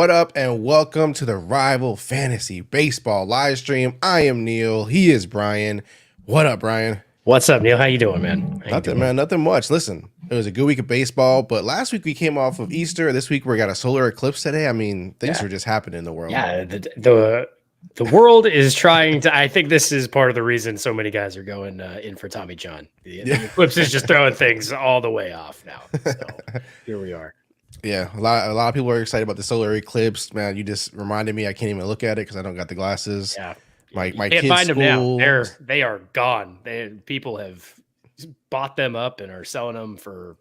What up, and welcome to the Rival Fantasy Baseball live stream. I am Neal. He is Brian. What up, Brian? What's up, Neal? How you doing, man? Nothing, man. Nothing much. Listen, it was a good week of baseball, but last week we came off of Easter. This week we got a solar eclipse today. I mean, things are just happening in the world. Yeah, the world is trying to. I think this is part of the reason so many guys are going in for Tommy John. The eclipse is just throwing things all the way off now. So here we are. Yeah, a lot of people are excited about the solar eclipse. Man, you just reminded me I can't even look at it because I don't got the glasses. Yeah, my can't kids' find them school, now. They are gone. People have bought them up and are selling them for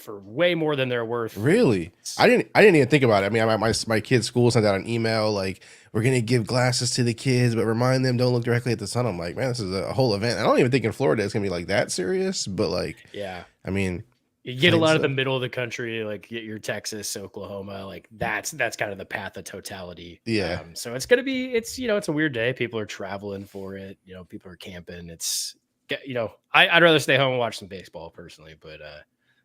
way more than they're worth. Really? I didn't even think about it. I mean, my kids' school sent out an email like, we're gonna give glasses to the kids, but remind them don't look directly at the sun. I'm like, man, this is a whole event. I don't even think in Florida it's gonna be like that serious, but like, yeah, I mean, you get a lot of the middle of the country, like your Texas, Oklahoma, like that's kind of the path of totality. Yeah. So it's gonna be, it's a weird day. People are traveling for it. People are camping. It's I'd rather stay home and watch some baseball personally, but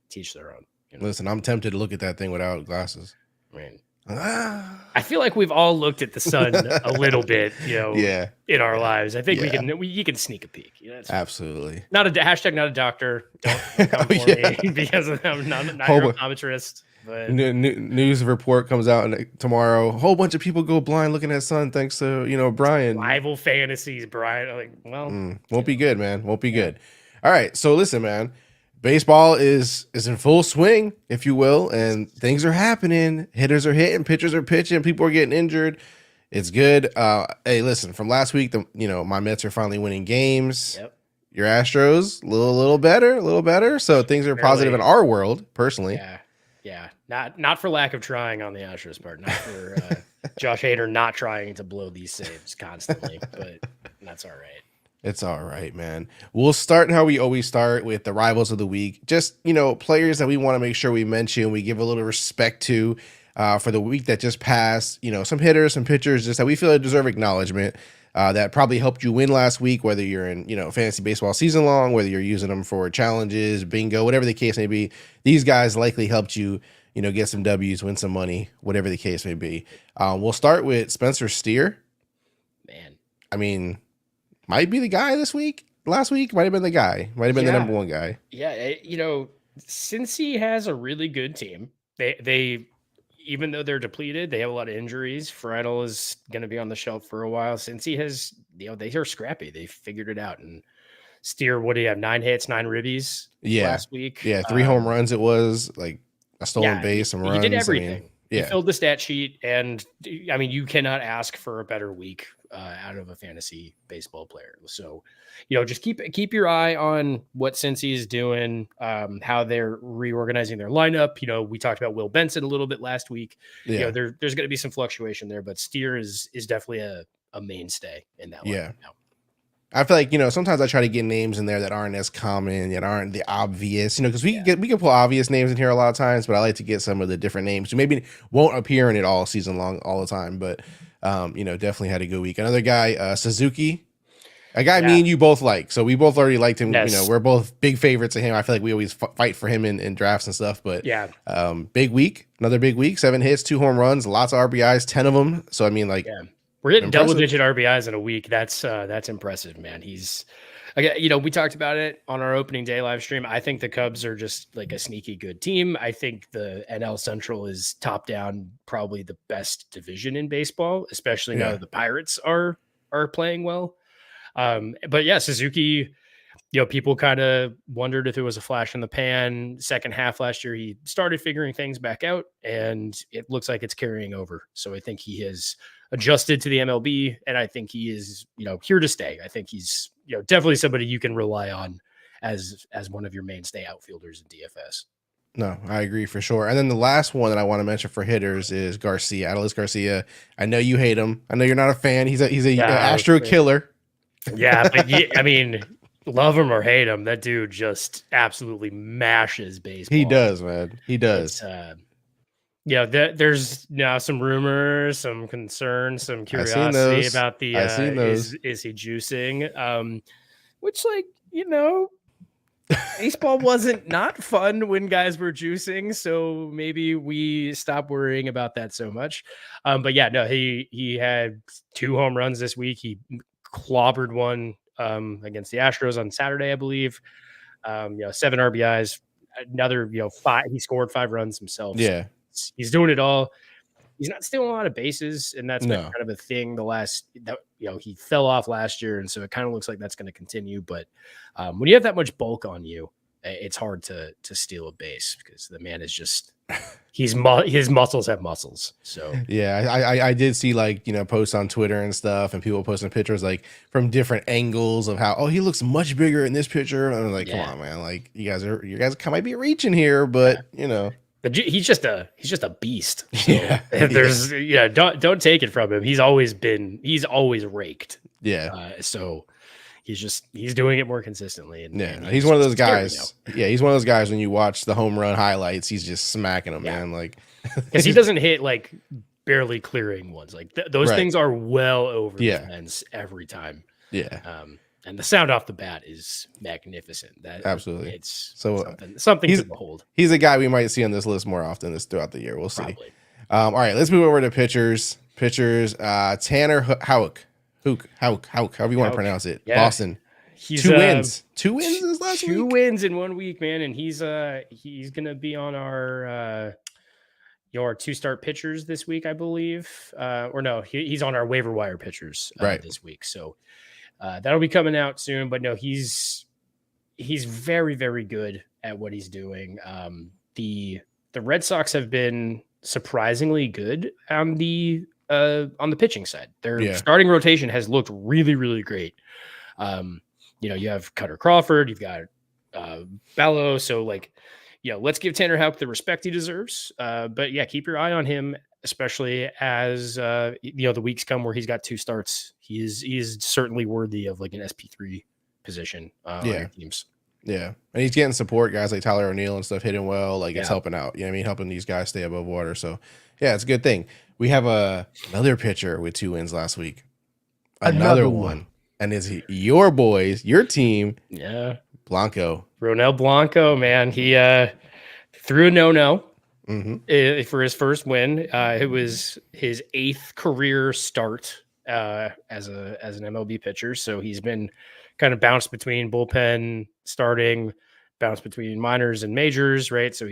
teach their own. Listen, I'm tempted to look at that thing without glasses. I mean, I feel like we've all looked at the sun a little bit, yeah, in our lives. I think you can sneak a peek. Absolutely. Not a hashtag, not a doctor. Don't come for me because I'm not your optometrist. But news report comes out tomorrow. A whole bunch of people go blind looking at sun thanks to Brian. Rival fantasies, Brian. Like, well, won't be good, man. Won't be good. All right, so listen, man. Baseball is in full swing, if you will, and things are happening. Hitters are hitting, pitchers are pitching, people are getting injured. It's good. Hey, listen, from last week, my Mets are finally winning games. Yep. Your Astros, a little better. So things are positive in our world, personally. Yeah. Not for lack of trying on the Astros part, not for Josh Hader not trying to blow these saves constantly, but that's all right. It's all right, man. We'll start how we always start with the rivals of the week. Just, players that we want to make sure we mention, we give a little respect to for the week that just passed. Some hitters, some pitchers, just that we feel deserve acknowledgement that probably helped you win last week, whether you're in, fantasy baseball season long, whether you're using them for challenges, bingo, whatever the case may be. These guys likely helped you, get some W's, win some money, whatever the case may be. We'll start with Spencer Steer. Man. I mean, might be the guy this week. Last week might have been the guy. Might have been the number one guy. Yeah, since he has a really good team, they even though they're depleted, they have a lot of injuries. Friedel is going to be on the shelf for a while. Since he has, they are scrappy. They figured it out. And Steer, what do you have? 9 hits, 9 ribbies last week. Yeah, 3 home runs. It was like a stolen base and runs. He did everything. He filled the stat sheet, and I mean, you cannot ask for a better week out of a fantasy baseball player. So, just keep your eye on what Cincy is doing, how they're reorganizing their lineup. We talked about Will Benson a little bit last week. Yeah. There's going to be some fluctuation there, but Steer is definitely a mainstay in that lineup now. I feel like, sometimes I try to get names in there that aren't as common, that aren't the obvious, because we can pull obvious names in here a lot of times, but I like to get some of the different names who maybe won't appear in it all season long, all the time. But, definitely had a good week. Another guy, Suzuki, a guy me and you both like. So we both already liked him. Yes. We're both big favorites of him. I feel like we always fight for him in drafts and stuff, but big week, another big week, 7 hits, 2 home runs, lots of RBIs, 10 of them. So, I mean, like, we're getting double-digit RBIs in a week. That's impressive, man. He's, we talked about it on our opening day live stream. I think the Cubs are just like a sneaky good team. I think the NL Central is top down, probably the best division in baseball, especially now that the Pirates are playing well. But yeah, Suzuki, people kind of wondered if it was a flash in the pan. Second half last year, he started figuring things back out, and it looks like it's carrying over. So I think he has adjusted to the MLB, and I think he is, here to stay. I think he's, definitely somebody you can rely on as one of your mainstay outfielders in DFS. No, I agree for sure. And then the last one that I want to mention for hitters is Garcia, Adolis Garcia. I know you hate him. I know you're not a fan. He's a Astro killer. Yeah, but I mean, love him or hate him, that dude just absolutely mashes baseball. He does, man. He does. There's now some rumors, some concern, some curiosity about the is he juicing? Which, like, baseball wasn't not fun when guys were juicing, so maybe we stop worrying about that so much. But yeah, no, he had 2 home runs this week. He clobbered one against the Astros on Saturday, I believe. 7 RBIs, another, 5. He scored 5 runs himself. So Yeah. he's doing it all. He's not stealing a lot of bases, and that's been No. kind of a thing he fell off last year, and so it kind of looks like that's going to continue. But when you have that much bulk on you, it's hard to steal a base because the man is just his muscles have muscles. So Yeah, I did see like, posts on Twitter and stuff, and people posting pictures like from different angles of how, he looks much bigger in this picture. And I'm like, come on, man, like you guys might be reaching here, but But he's just a beast. So Yeah. There's don't take it from him. He's always raked. Yeah. So he's doing it more consistently. And he's one of those guys. Yeah, he's one of those guys when you watch the home run highlights, he's just smacking them, man. Like because he doesn't hit like barely clearing ones. Like those Right. things are well over the fence every time. Yeah. And the sound off the bat is magnificent. That Absolutely. It's so something to behold. He's a guy we might see on this list more often throughout the year. We'll see. Probably. All right, let's move over to pitchers. Tanner Houck, however you want to pronounce it. Yeah. Boston. He's 2 wins. 2 wins this last week. 2 wins in 1 week, man, and he's gonna be on our your 2-start pitchers this week, I believe. Or no, he's on our waiver wire pitchers this week. So that'll be coming out soon. But no, he's very, very good at what he's doing. The Red Sox have been surprisingly good on the pitching side. Their starting rotation has looked really, really great. You have Cutter Crawford, you've got Bello. So let's give Tanner Houck the respect he deserves. But yeah, keep your eye on him, especially as the weeks come where he's got 2 starts. He is certainly worthy of like an SP3 position on your teams. Yeah, and he's getting support. Guys like Tyler O'Neill and stuff hitting well. Like it's helping out. You know what I mean? Helping these guys stay above water. So yeah, it's a good thing. We have another pitcher with 2 wins last week. Another one. And is your boys, your team? Yeah, Blanco. Ronel Blanco, man, he threw a no for his first win. It was his 8th career start as an MLB pitcher, so he's been kind of bounced between bullpen starting, bounced between minors and majors, right? So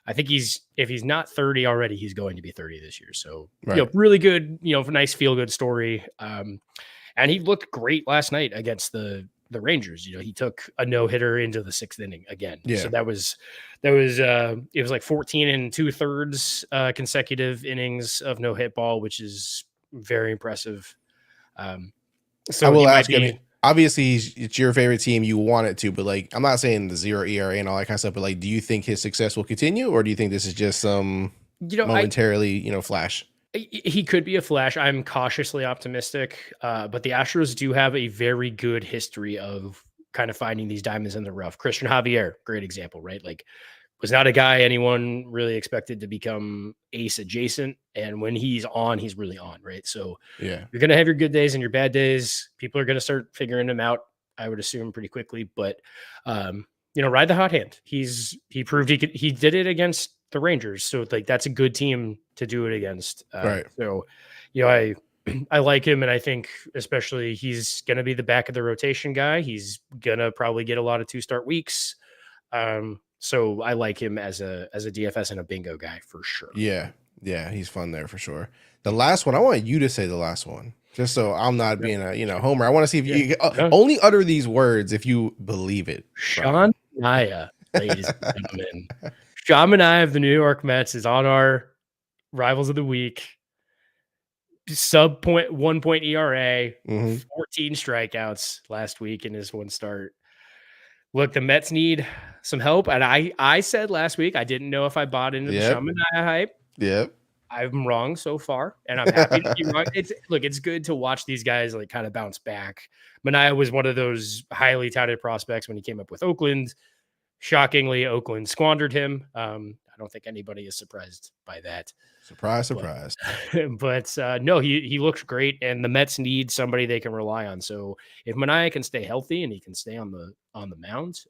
I think if he's not 30 already, he's going to be 30 this year. So really good, nice feel good story. And he looked great last night against the Rangers. He took a no-hitter into the 6th inning again. Yeah. So it was like 14 2/3 consecutive innings of no-hit ball, which is very impressive. So I will ask you, obviously it's your favorite team. You want it to, but like, I'm not saying the 0 ERA and all that kind of stuff, but like, do you think his success will continue, or do you think this is just some momentarily, flash? He could be a flash. I'm cautiously optimistic, but the Astros do have a very good history of kind of finding these diamonds in the rough. Christian Javier, great example, right? Like, was not a guy anyone really expected to become ace adjacent. And when he's on, he's really on, right? So you're going to have your good days and your bad days. People are going to start figuring him out, I would assume, pretty quickly. But, ride the hot hand. He proved he did it against the Rangers. So like, that's a good team to do it against. Right. So, I like him, and I think especially he's going to be the back of the rotation guy. He's going to probably get a lot of 2-start weeks. So I like him as a DFS and a bingo guy for sure. Yeah. Yeah. He's fun there for sure. The last one, I want you to say the last one, just so I'm not being a homer. I want to see if you only utter these words if you believe it. Sean Manaea, ladies and gentlemen. Sean Manaea of the New York Mets is on our Rivals of the Week. Sub 1 point ERA, 14 strikeouts last week in his 1 start. Look, the Mets need some help. And I said last week, I didn't know if I bought into the Sean Manaea hype. Yep. I'm wrong so far, and I'm happy to be wrong. It's good to watch these guys like kind of bounce back. Manaea was one of those highly touted prospects when he came up with Oakland. Shockingly, Oakland squandered him. I I don't think anybody is surprised by that. Surprise, But surprise. no, he looks great, and the Mets need somebody they can rely on. So if Manaea can stay healthy and he can stay on the mound,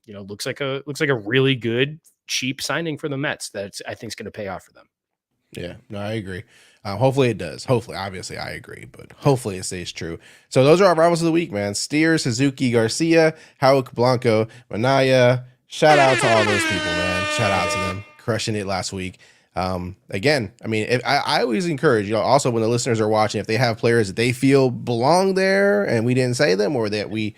looks like a really good cheap signing for the Mets that I think is going to pay off for them. Yeah, no, I agree. Hopefully it does. Hopefully, obviously, I agree, but hopefully it stays true. So those are our rivals of the week, man. Steer, Suzuki, Garcia, Houck, Blanco, Manaya. Shout out to all those people, man. Shout out to them, crushing it last week. Again, I mean, I always encourage, also when the listeners are watching, if they have players that they feel belong there and we didn't say them, or that we,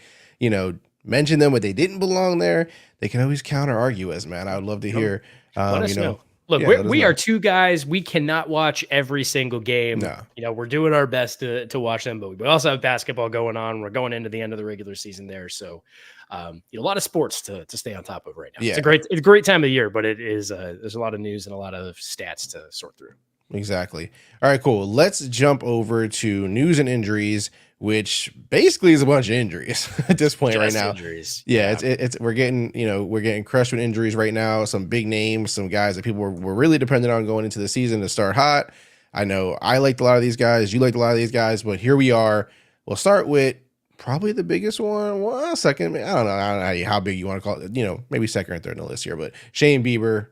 mentioned them but they didn't belong there, they can always counter argue us, man. I would love to hear. Let us know. Look, yeah, we are two guys. We cannot watch every single game. No. We're doing our best to watch them, but we also have basketball going on. We're going into the end of the regular season there, so a lot of sports to stay on top of right now. Yeah. It's a great time of year, but it is there's a lot of news and a lot of stats to sort through. Exactly. All right, cool. Let's jump over to news and injuries, which basically is a bunch of injuries at this point right now. Injuries. Yeah, it's we're getting crushed with injuries right now. Some big names, some guys that people were really dependent on going into the season to start hot. I know I liked a lot of these guys. You liked a lot of these guys, but here we are. We'll start with probably the biggest one. Well, second, I don't know how big you want to call it. Maybe second or third in the list here, but Shane Bieber,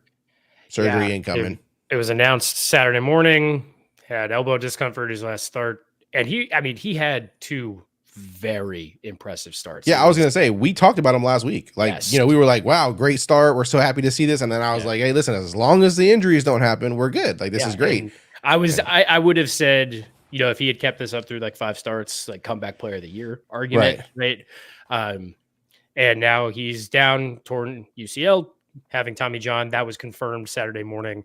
surgery incoming. It was announced Saturday morning. Had elbow discomfort his last start, and he had two very impressive starts. Yeah, I was gonna say we talked about him last week. Like, yes. We were like, "Wow, great start! We're so happy to see this." And then I was like, "Hey, listen, as long as the injuries don't happen, we're good. Like, this is great." And I would have said, if he had kept this up through like 5 starts, like comeback player of the year argument, right? And now he's down, torn UCL, having Tommy John. That was confirmed Saturday morning.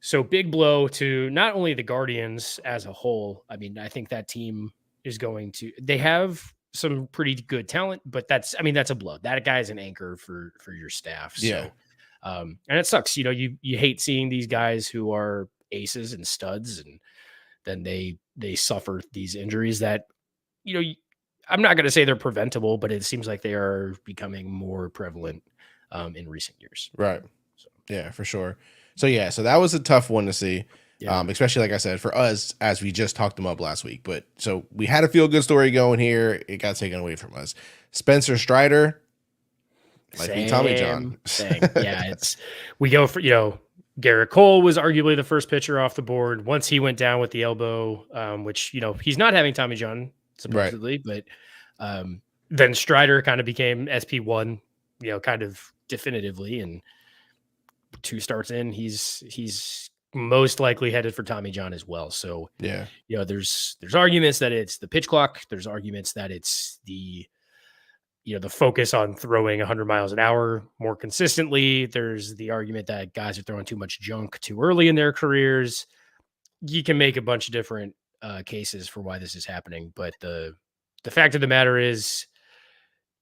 So big blow to not only the Guardians as a whole. I mean, I think that team is they have some pretty good talent, but that's a blow. That guy is an anchor for your staff. Yeah. So, and it sucks. You hate seeing these guys who are aces and studs, and then they suffer these injuries that, I'm not going to say they're preventable, but it seems like they are becoming more prevalent in recent years. Right. So. Yeah, for sure. So that was a tough one to see, especially like I said, for us, as we just talked them up last week. But so we had a feel good story going here. It got taken away from us. Spencer Strider, like Tommy John. Yeah, we go for, Garrett Cole was arguably the first pitcher off the board once he went down with the elbow, which, he's not having Tommy John supposedly, right. But then Strider kind of became SP1, kind of definitively, and 2 starts in, he's most likely headed for Tommy John as well. So yeah, there's arguments that it's the pitch clock. There's arguments that it's the focus on throwing 100 miles an hour more consistently. There's the argument that guys are throwing too much junk too early in their careers. You can make a bunch of different cases for why this is happening, but the fact of the matter is,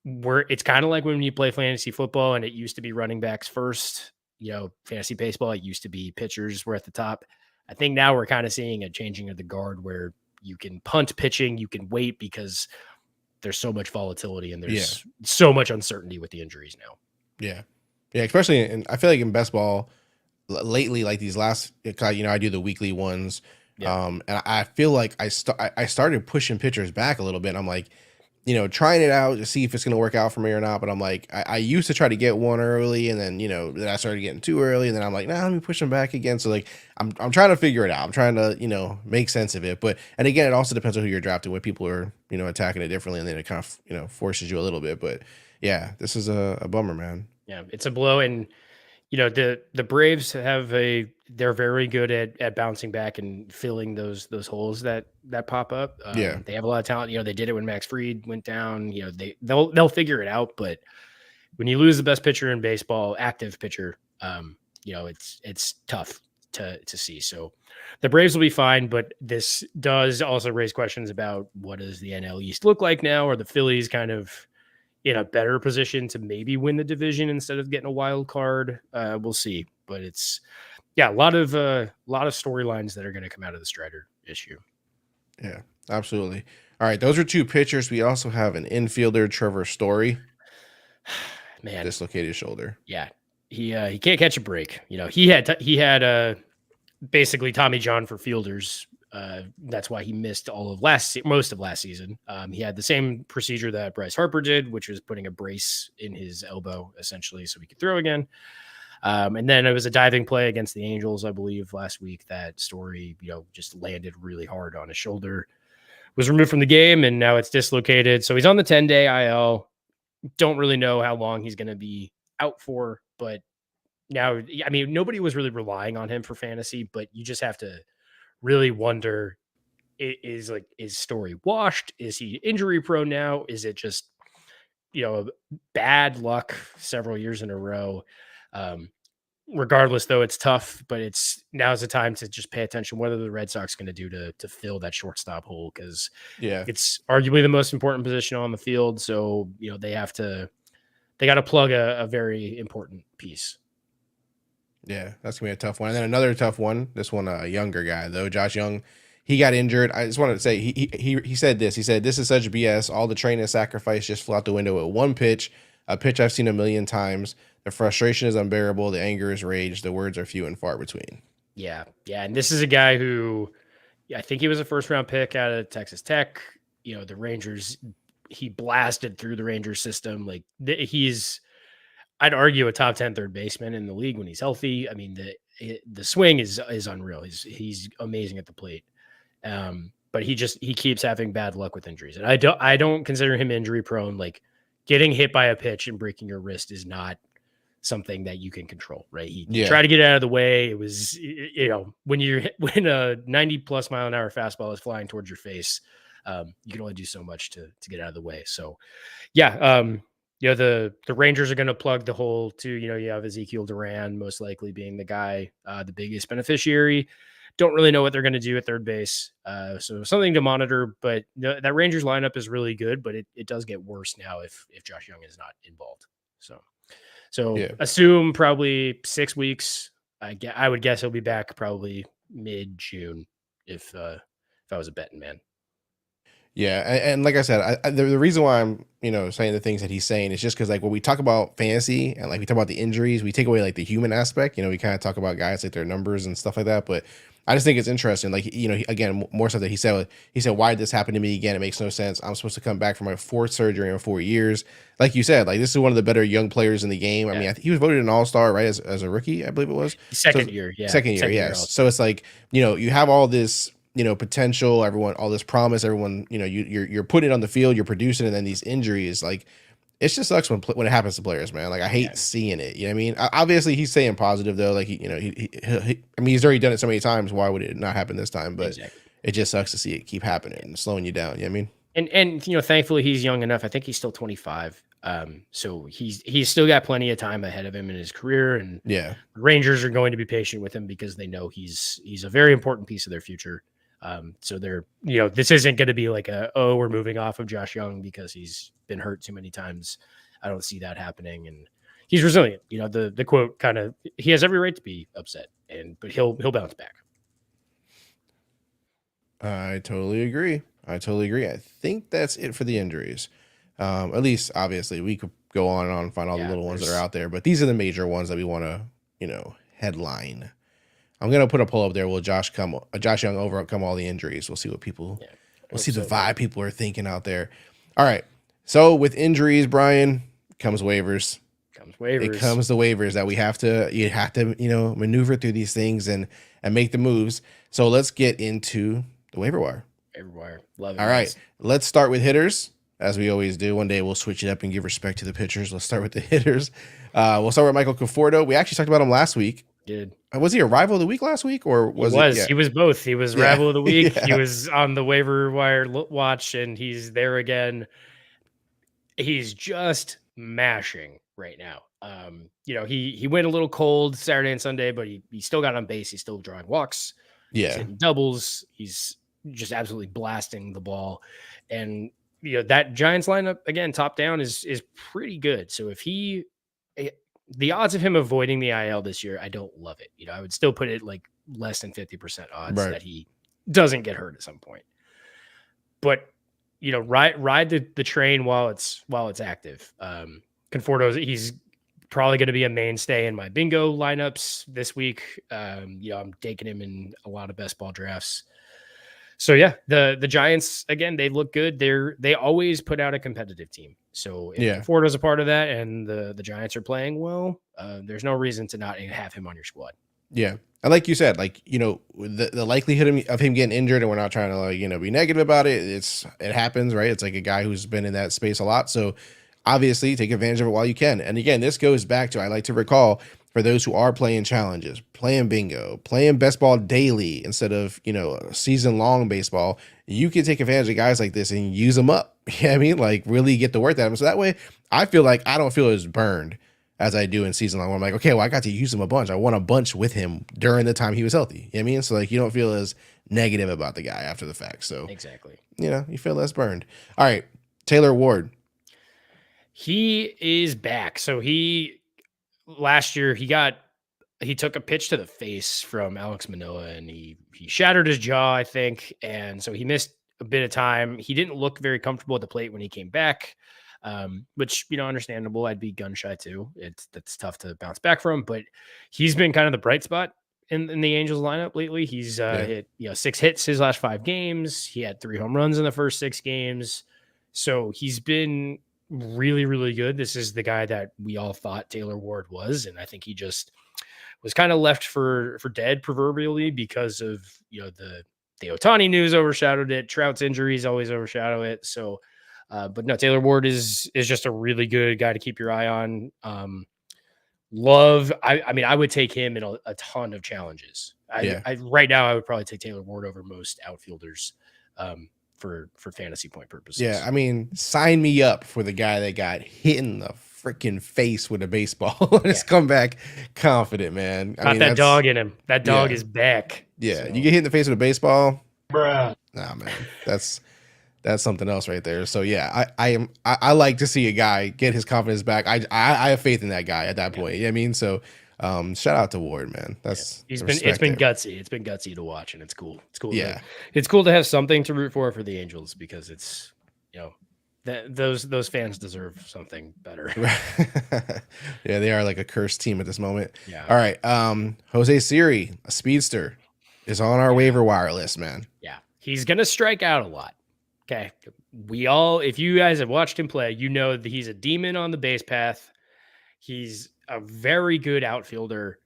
it's kind of like when you play fantasy football and it used to be running backs first. Fantasy baseball, it used to be pitchers were at the top. I think now we're kind of seeing a changing of the guard where you can punt pitching, you can wait because there's so much volatility and there's so much uncertainty with the injuries now. Yeah. Yeah. Especially I feel like in best ball lately, like these last, I do the weekly ones. Yeah. And I feel like I started pushing pitchers back a little bit. I'm like, trying it out to see if it's going to work out for me or not. But I'm like, I used to try to get one early, and then, then I started getting 2 early, and then I'm like, nah, let me push them back again. So like, I'm trying to figure it out. I'm trying to, make sense of it. But, and again, it also depends on who you're drafting, when people are, attacking it differently, and then it kind of, forces you a little bit. But yeah, this is a bummer, man. Yeah, it's a blow. And, the Braves they're very good at bouncing back and filling those holes that pop up. They have a lot of talent. They did it when Max Fried went down. They'll figure it out. But when you lose the best pitcher in baseball, active pitcher, it's tough to see. So the Braves will be fine, but this does also raise questions about what does the NL East look like now? Are the Phillies kind of in a better position to maybe win the division instead of getting a wild card? We'll see, but it's a lot of storylines that are going to come out of the Strider issue. Yeah, absolutely. All right, those are 2 pitchers. We also have an infielder, Trevor Story. Man, dislocated shoulder. Yeah, he can't catch a break. He had basically Tommy John for fielders. That's why he missed most of last season. He had the same procedure that Bryce Harper did, which was putting a brace in his elbow essentially so he could throw again. And then it was a diving play against the Angels, I believe, last week. That Story, just landed really hard on his shoulder, was removed from the game, and now it's dislocated. So he's on the 10-day IL. Don't really know how long he's going to be out for, but now, I mean, nobody was really relying on him for fantasy, but you just have to really wonder, is Story washed? Is he injury prone now? Is it just, bad luck several years in a row? Regardless, though, it's tough, but now's the time to just pay attention what are the Red Sox going to do to fill that shortstop hole, because Yeah. it's arguably the most important position on the field. So, they got to plug a very important piece. Yeah, that's gonna be a tough one. And then another tough one. This one, a younger guy though, Josh Young. He got injured. I just wanted to say he said this. He said this is such BS. All the training and sacrifice just flew out the window at one pitch. A pitch I've seen a million times. The frustration is unbearable. The anger is rage. The words are few and far between. Yeah, and this is a guy who, I think he was a first-round pick out of Texas Tech. The Rangers, he blasted through the Rangers system. Like he's, I'd argue, a top 10 third baseman in the league when he's healthy. I mean, the swing is unreal. He's amazing at the plate. But he keeps having bad luck with injuries. And I don't consider him injury prone. Like getting hit by a pitch and breaking your wrist is not something that you can control, right? He tried to get out of the way. It was, when a 90 plus mile an hour fastball is flying towards your face, you can only do so much to get out of the way. So yeah, the Rangers are going to plug the hole too. You have Ezekiel Duran most likely being the guy, the biggest beneficiary. Don't really know what they're going to do at third base. So something to monitor, but that Rangers lineup is really good, but it does get worse now if Josh Young is not involved. So Yeah. assume probably 6 weeks. I would guess he'll be back probably mid-June if I was a betting man. Yeah, and like I said, the reason why I'm saying the things that he's saying is just because like when we talk about fantasy and like we talk about the injuries, we take away like the human aspect. We kind of talk about guys like their numbers and stuff like that, but I just think it's interesting. Like again, more stuff that he said. He said, "Why did this happen to me again? It makes no sense. I'm supposed to come back from my fourth surgery in 4 years." Like you said, like this is one of the better young players in the game. I mean, he was voted an All-Star right as a rookie, I believe it was second year. Yeah, second year. Yes. So it's like you have all this potential, everyone, all this promise, everyone, you're putting it on the field, you're producing, and then these injuries, like it just sucks when it happens to players, man. Like I hate seeing it. You know what I mean? Obviously he's saying positive though. Like I mean, he's already done it so many times. Why would it not happen this time? But it just sucks to see it keep happening and slowing you down. You know what I mean? And thankfully he's young enough. I think he's still 25. So he's still got plenty of time ahead of him in his career. And yeah, Rangers are going to be patient with him because they know he's a very important piece of their future. So they're, this isn't going to be like we're moving off of Josh Young because he's been hurt too many times. I don't see that happening. And he's resilient. The quote kind of, he has every right to be upset but he'll bounce back. I totally agree. I think that's it for the injuries. At least obviously we could go on and on and find all the little ones that are out there, but these are the major ones that we want to, headline. I'm gonna put a poll up there. Will Josh Young overcome all the injuries? We'll see what people. Yeah, we'll see the vibe people are thinking out there. All right. So with injuries, Brian, comes waivers. It comes the waivers that you have to maneuver through these things and make the moves. So let's get into the waiver wire. Love it. All right. Let's start with hitters, as we always do. One day we'll switch it up and give respect to the pitchers. Let's start with the hitters. We'll start with Michael Conforto. We actually talked about him last week. Was he a rival of the week last week, or was he? He was both. He was rival of the week. He was on the waiver wire watch, and he's there again. He's just mashing right now. He went a little cold Saturday and Sunday, but he still got on base. He's still drawing walks. Yeah, he's hitting doubles. He's just absolutely blasting the ball, and that Giants lineup again, top down is pretty good. So if the odds of him avoiding the IL this year, I don't love it. I would still put it like less than 50% odds that he doesn't get hurt at some point. But ride the train while it's active. Conforto, he's probably going to be a mainstay in my bingo lineups this week. I'm taking him in a lot of best ball drafts. So yeah, the Giants, again, they look good. They always put out a competitive team. So if Yeah. Conforto's a part of that and the Giants are playing well, there's no reason to not have him on your squad. Yeah. And like you said, like, the likelihood of him getting injured, and we're not trying to, like, be negative about it. It happens, right? It's like a guy who's been in that space a lot. So obviously take advantage of it while you can. And again, this goes back to, I like to recall, for those who are playing challenges, playing bingo, playing best ball daily instead of, season long baseball, you can take advantage of guys like this and use them up. You know what I mean? Like, really get the work out of them. So that way I feel like I don't feel as burned as I do in season long, where I'm like, okay, well, I got to use him a bunch. I won a bunch with him during the time he was healthy. You know what I mean? So like, you don't feel as negative about the guy after the fact. So exactly, you feel less burned. All right. Taylor Ward. He is back. So last year he took a pitch to the face from Alex Manoah and he shattered his jaw, I think. And so he missed a bit of time. He didn't look very comfortable at the plate when he came back. Which, understandable. I'd be gun shy too. That's tough to bounce back from, but he's been kind of the bright spot in the Angels lineup lately. He's hit 6 hits his last 5 games. He had 3 home runs in the first 6 games. So he's been really, really good. This is the guy that we all thought Taylor Ward was, and I think he just was kind of left for dead proverbially because of the Ohtani news overshadowed it. Trout's injuries always overshadow it. So. But no, Taylor Ward is just a really good guy to keep your eye on. I mean, I would take him in a ton of challenges. Right now, I would probably take Taylor Ward over most outfielders for fantasy point purposes. Yeah, I mean, sign me up for the guy that got hit in the freaking face with a baseball and has come back confident, man. Got that dog in him. That dog is back. Yeah, so. You get hit in the face with a baseball, bruh. Nah, man, that's something else right there. So yeah, I like to see a guy get his confidence back. I have faith in that guy at that point. You know what I mean? So shout out to Ward, man. It's been gutsy. It's been gutsy to watch, and it's cool. It's cool. Yeah. It's cool to have something to root for the Angels, because it's those fans deserve something better. Yeah, they are like a cursed team at this moment. Yeah. All right. Jose Siri, a speedster, is on our waiver wire list, man. Yeah. He's gonna strike out a lot. Okay. If you guys have watched him play, you know that he's a demon on the base path. He's a very good outfielder.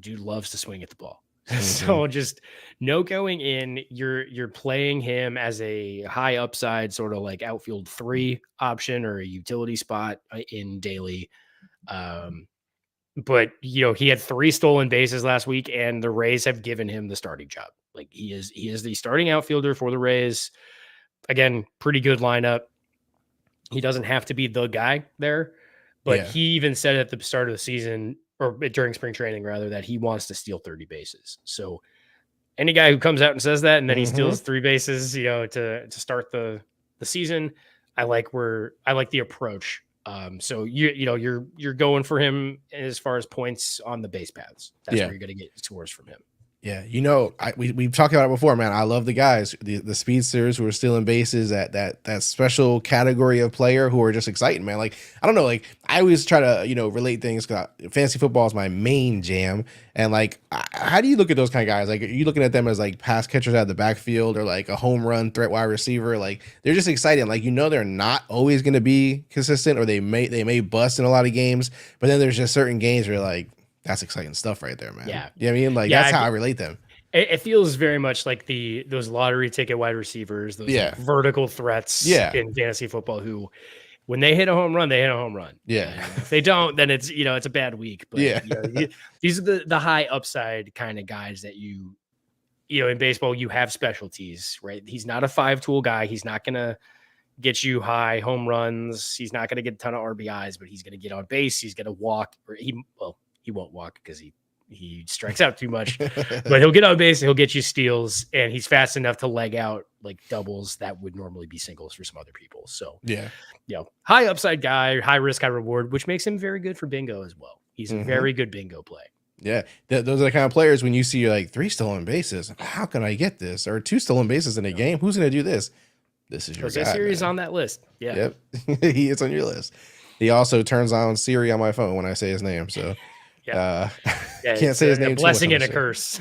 Dude loves to swing at the ball. Mm-hmm. So just no going in. You're playing him as a high upside sort of like outfield 3 option or a utility spot in daily. But he had 3 stolen bases last week, and the Rays have given him the starting job. Like he is the starting outfielder for the Rays. Again, pretty good lineup. He doesn't have to be the guy there, but he even said at the start of the season, or during spring training rather, that he wants to steal 30 bases. So any guy who comes out and says that and then he steals 3 bases, to start the season, I like the approach. So you're going for him as far as points on the base paths. That's where you're going to get scores from him. Yeah, we've talked about it before, man. I love the guys, the speedsters who are stealing bases, that special category of player who are just exciting, man. Like, I don't know, like I always try to relate things, because fantasy football is my main jam. And like, how do you look at those kind of guys? Like, are you looking at them as like pass catchers out of the backfield, or like a home run threat wide receiver? Like, they're just exciting. Like, they're not always going to be consistent, or they may bust in a lot of games. But then there's just certain games where like, that's exciting stuff right there, man. Yeah. You know what I mean? Like, that's how I relate them. It feels very much like those lottery ticket wide receivers, those like vertical threats in fantasy football, who, when they hit a home run, they hit a home run. Yeah. And if they don't, then it's a bad week. But these are the high upside kind of guys that in baseball, you have specialties, right? He's not a 5-tool guy. He's not gonna get you high home runs. He's not gonna get a ton of RBIs, but he's gonna get on base. He's gonna walk, or he won't walk because he strikes out too much, but he'll get on base and he'll get you steals, and he's fast enough to leg out like doubles that would normally be singles for some other people. So high upside guy, high risk, high reward, which makes him very good for bingo as well. He's a very good bingo play. Yeah. Those are the kind of players, when you see like 3 stolen bases, how can I get this? Or 2 stolen bases in a game? Who's going to do this? This is your guy. Series on that list. Yeah. Yep. He is on your list. He also turns on Siri on my phone when I say his name. So Yeah. uh, Yeah. can't It's say his a name too much on blessing the and a show. curse.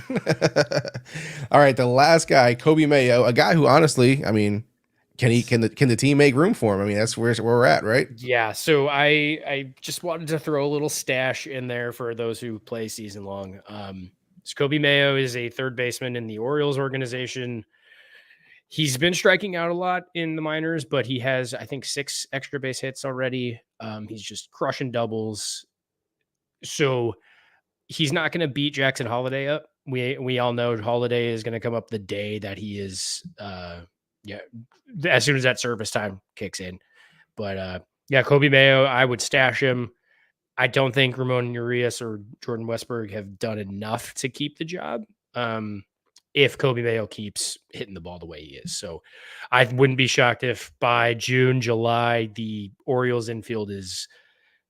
All right, the last guy, Kobe Mayo, a guy who honestly, I mean, can the team make room for him? I mean, that's where we're at, right? Yeah, so I just wanted to throw a little stash in there for those who play season long. So Kobe Mayo is a third baseman in the Orioles organization. He's been striking out a lot in the minors, but he has, I think, 6 extra base hits already. He's just crushing doubles. So he's not going to beat Jackson Holiday up. We all know Holiday is going to come up the day that he is, yeah, as soon as that service time kicks in. But yeah, Kobe Mayo, I would stash him. I don't think Ramon Urias or Jordan Westberg have done enough to keep the job. If Kobe Mayo keeps hitting the ball the way he is. So I wouldn't be shocked if by June, July, the Orioles infield is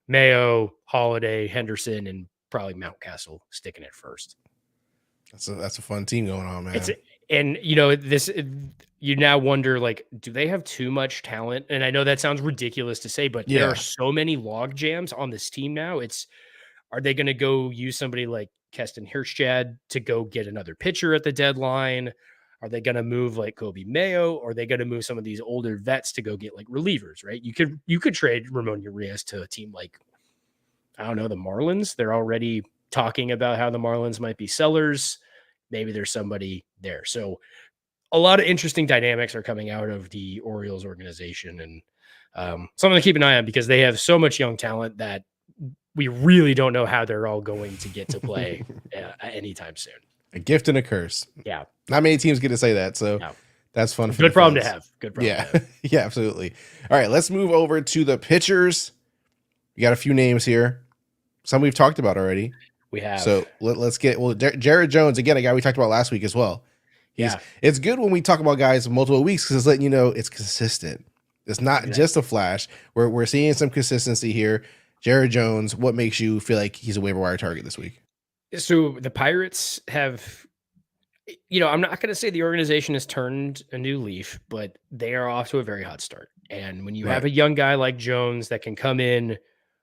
Mayo, Holiday, Henderson, and probably Mountcastle sticking it first. That's a fun team going on, It's man. and you know this you now wonder like do they have too much talent? And I know that sounds ridiculous to say, but there are Yeah. so many log jams on this team now. It's are they going to go use somebody like Keston Hirschchad to go get another pitcher at the deadline? Are they going to move like Kobe Mayo? Or are they going to move some of these older vets to go get like relievers? Right? You could trade Ramon Urias to a team like I don't know the Marlins. They're already talking about how the Marlins might be sellers. Maybe there's somebody there. So a lot of interesting dynamics are coming out of the Orioles organization, and something to keep an eye on because they have so much young talent that we really don't know how they're all going to get to play anytime soon. A gift and a curse. Yeah, Not many teams get to say that, so no. that's fun for Good the problem to fans. have. Good problem. Yeah, To have. yeah, absolutely. All right, let's move over to the pitchers. We got a few names here. Some we've talked about already. We have. So let's get Jared Jones again, a guy we talked about last week as well. It's good when we talk about guys multiple weeks because it's letting you know it's consistent. It's not just a flash. We're seeing some consistency here. Jared Jones, what makes you feel like he's a waiver wire target this week? So the Pirates have, I'm not going to say the organization has turned a new leaf, but they are off to a very hot start. And when you have a young guy like Jones that can come in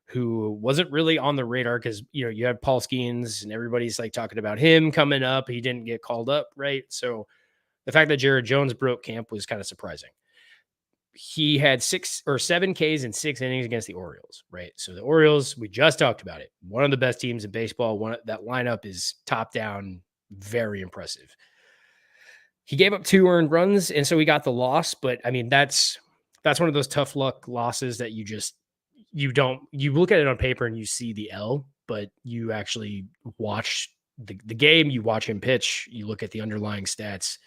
who wasn't really on the radar because, you had Paul Skeens and everybody's like talking about him coming up. He didn't get called up, right? So the fact that Jared Jones broke camp was kind of surprising. He had 6 or 7 Ks in 6 innings against the Orioles, right? So the Orioles, we just talked about it. One of the best teams in baseball. That lineup is top down, very impressive. He gave up 2 earned runs, and so he got the loss. But I mean, that's one of those tough luck losses that you look at it on paper and you see the L, but you actually watch the game, you watch him pitch, you look at the underlying stats.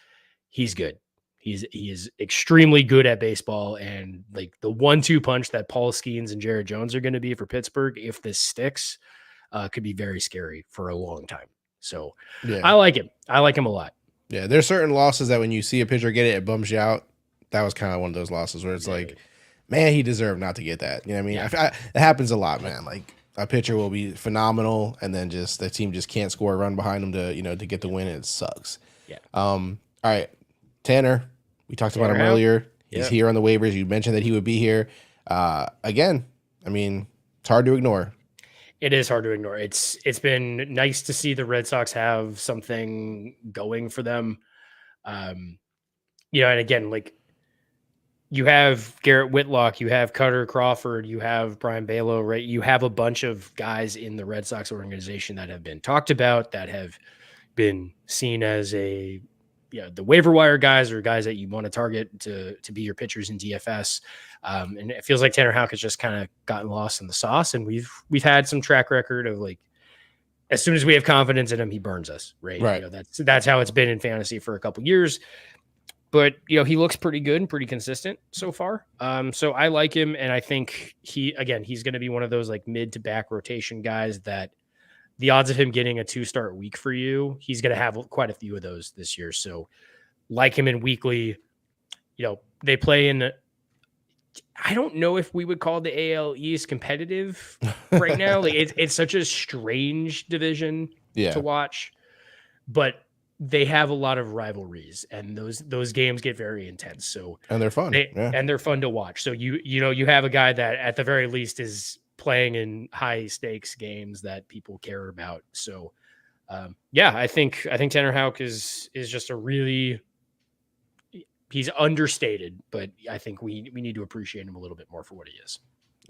He's good. He is extremely good at baseball, and like the 1-2 punch that Paul Skeens and Jared Jones are going to be for Pittsburgh, if this sticks, could be very scary for a long time. So Yeah. I like him. I like him a lot. Yeah, there's certain losses that when you see a pitcher get it, it bums you out. That was kind of one of those losses where it's like, man, he deserved not to get that. You know what I mean? Yeah. It happens a lot, man. Like a pitcher will be phenomenal, and then just the team just can't score a run behind him to get the win, and it sucks. Yeah. All right, Tanner. We talked about him earlier. He's here on the waivers. You mentioned that he would be here. Again, I mean, it's hard to ignore. It is hard to ignore. It's been nice to see the Red Sox have something going for them. And again, like you have Garrett Whitlock, you have Cutter Crawford, you have Brian Balo, right? You have a bunch of guys in the Red Sox organization that have been talked about, that have been seen as the waiver wire guys or guys that you want to target to be your pitchers in DFS. And it feels like Tanner Houck has just kind of gotten lost in the sauce. And we've had some track record of like, as soon as we have confidence in him, he burns us, right? Right. That's how it's been in fantasy for a couple years. But he looks pretty good and pretty consistent so far. So I like him, and I think he's going to be one of those like mid to back rotation guys that the odds of him getting a 2-start week for you, he's going to have quite a few of those this year. So like him in weekly, they play in, I don't know if we would call the AL East competitive right now. Like it's such a strange division to watch, but they have a lot of rivalries, and those games get very intense. So And they're fun. Yeah. they're fun to watch. So you have a guy that at the very least is playing in high stakes games that people care about. So yeah, I think Tanner Houck is just a really he's understated, but I think we need to appreciate him a little bit more for what he is.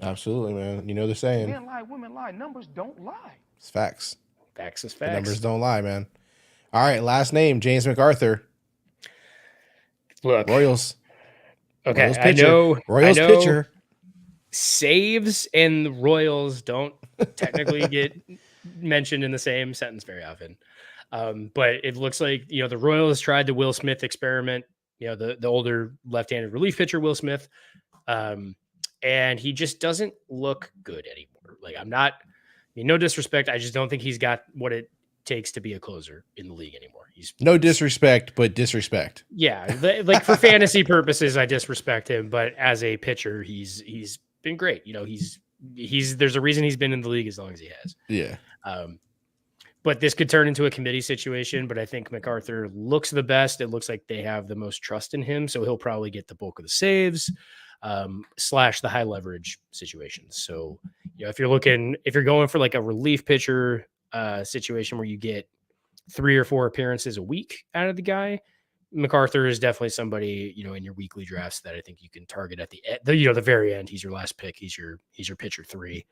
Absolutely, man. You know the saying. Men lie, women lie. Numbers don't lie. It's facts. Facts is The numbers facts. don't lie, man. All right, last name, James MacArthur. Look, Royals. okay, Royals pitcher. Royals I know pitcher. saves and the Royals don't technically get mentioned in the same sentence very often. But it looks like, the Royals tried the Will Smith experiment, the older left-handed relief pitcher, Will Smith. And he just doesn't look good anymore. Like, no disrespect. I just don't think he's got what it takes to be a closer in the league anymore. He's no disrespect, but disrespect. Yeah. Like for fantasy purposes, I disrespect him, but as a pitcher, he's been great. There's a reason he's been in the league as long as he has. Yeah. But this could turn into a committee situation, but I think MacArthur looks the best. It looks like they have the most trust in him. So he'll probably get the bulk of the saves, / the high leverage situations. So, if you're going for like a relief pitcher situation where you get 3 or 4 appearances a week out of the guy, MacArthur is definitely somebody, in your weekly drafts that I think you can target at the very end. He's your last pick. He's your pitcher 3.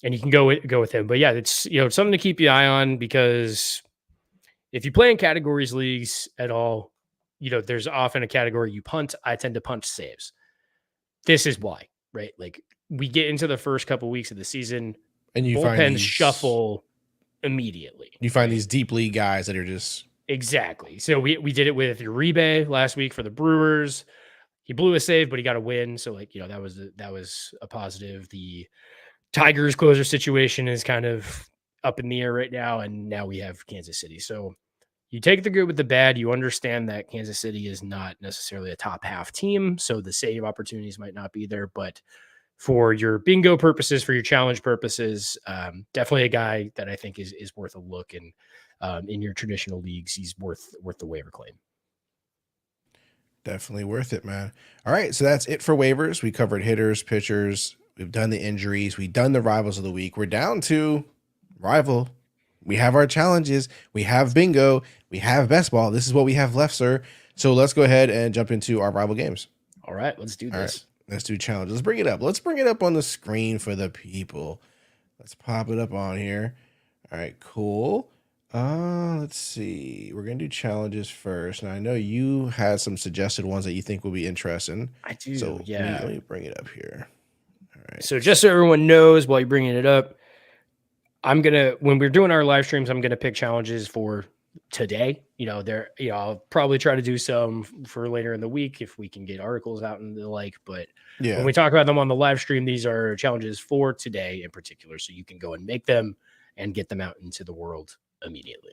And you can go with him. But yeah, it's something to keep your eye on, because if you play in categories leagues at all, there's often a category you punt. I tend to punt saves. This is why, right? Like, we get into the first couple weeks of the season, and you bullpens shuffle immediately. You find these deep league guys that are just exactly. So we did it with Uribe last week for the Brewers. He blew a save, but he got a win. So that was a positive. The Tigers closer situation is kind of up in the air right now, and now we have Kansas City. So you take the good with the bad. You understand that Kansas City is not necessarily a top half team, so the save opportunities might not be there. But for your bingo purposes, for your challenge purposes, definitely a guy that I think is worth a look. And in your traditional leagues, he's worth the waiver claim. Definitely worth it, man. All right, so that's it for waivers. We covered hitters, pitchers. We've done the injuries. We've done the rivals of the week. We're down to rival. We have our challenges. We have bingo. We have best ball. This is what we have left, sir. So let's go ahead and jump into our rival games. All right, let's do this. Right, let's do challenges. Let's bring it up. Let's bring it up on the screen for the people. Let's pop it up on here. All right, cool. Let's see. We're going to do challenges first. Now, I know you had some suggested ones that you think will be interesting. I do, so yeah. Let me bring it up here. All right. So just so everyone knows, while you're bringing it up, when we're doing our live streams, I'm going to pick challenges for today. I'll probably try to do some for later in the week if we can get articles out and the like. But when we talk about them on the live stream, these are challenges for today in particular. So you can go and make them and get them out into the world immediately.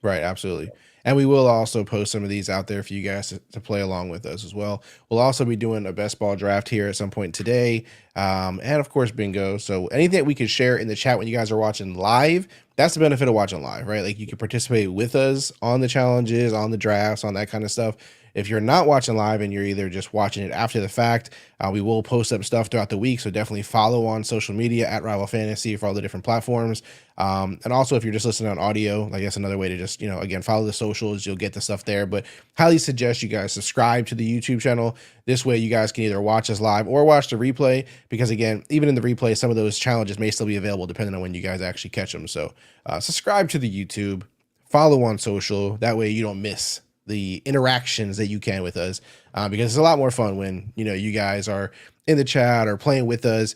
Right, absolutely. And we will also post some of these out there for you guys to play along with us as well. We'll also be doing a best ball draft here at some point today. And of course, bingo. So anything that we could share in the chat when you guys are watching live, that's the benefit of watching live, right? Like, you can participate with us on the challenges, on the drafts, on that kind of stuff. If you're not watching live and you're either just watching it after the fact, we will post up stuff throughout the week. So definitely follow on social media at Rival Fantasy for all the different platforms. And also, if you're just listening on audio, I guess another way to just, again, follow the socials, you'll get the stuff there. But highly suggest you guys subscribe to the YouTube channel. This way you guys can either watch us live or watch the replay, because again, even in the replay, some of those challenges may still be available depending on when you guys actually catch them. So subscribe to the YouTube, follow on social. That way you don't miss the interactions that you can with us, because it's a lot more fun when you guys are in the chat or playing with us.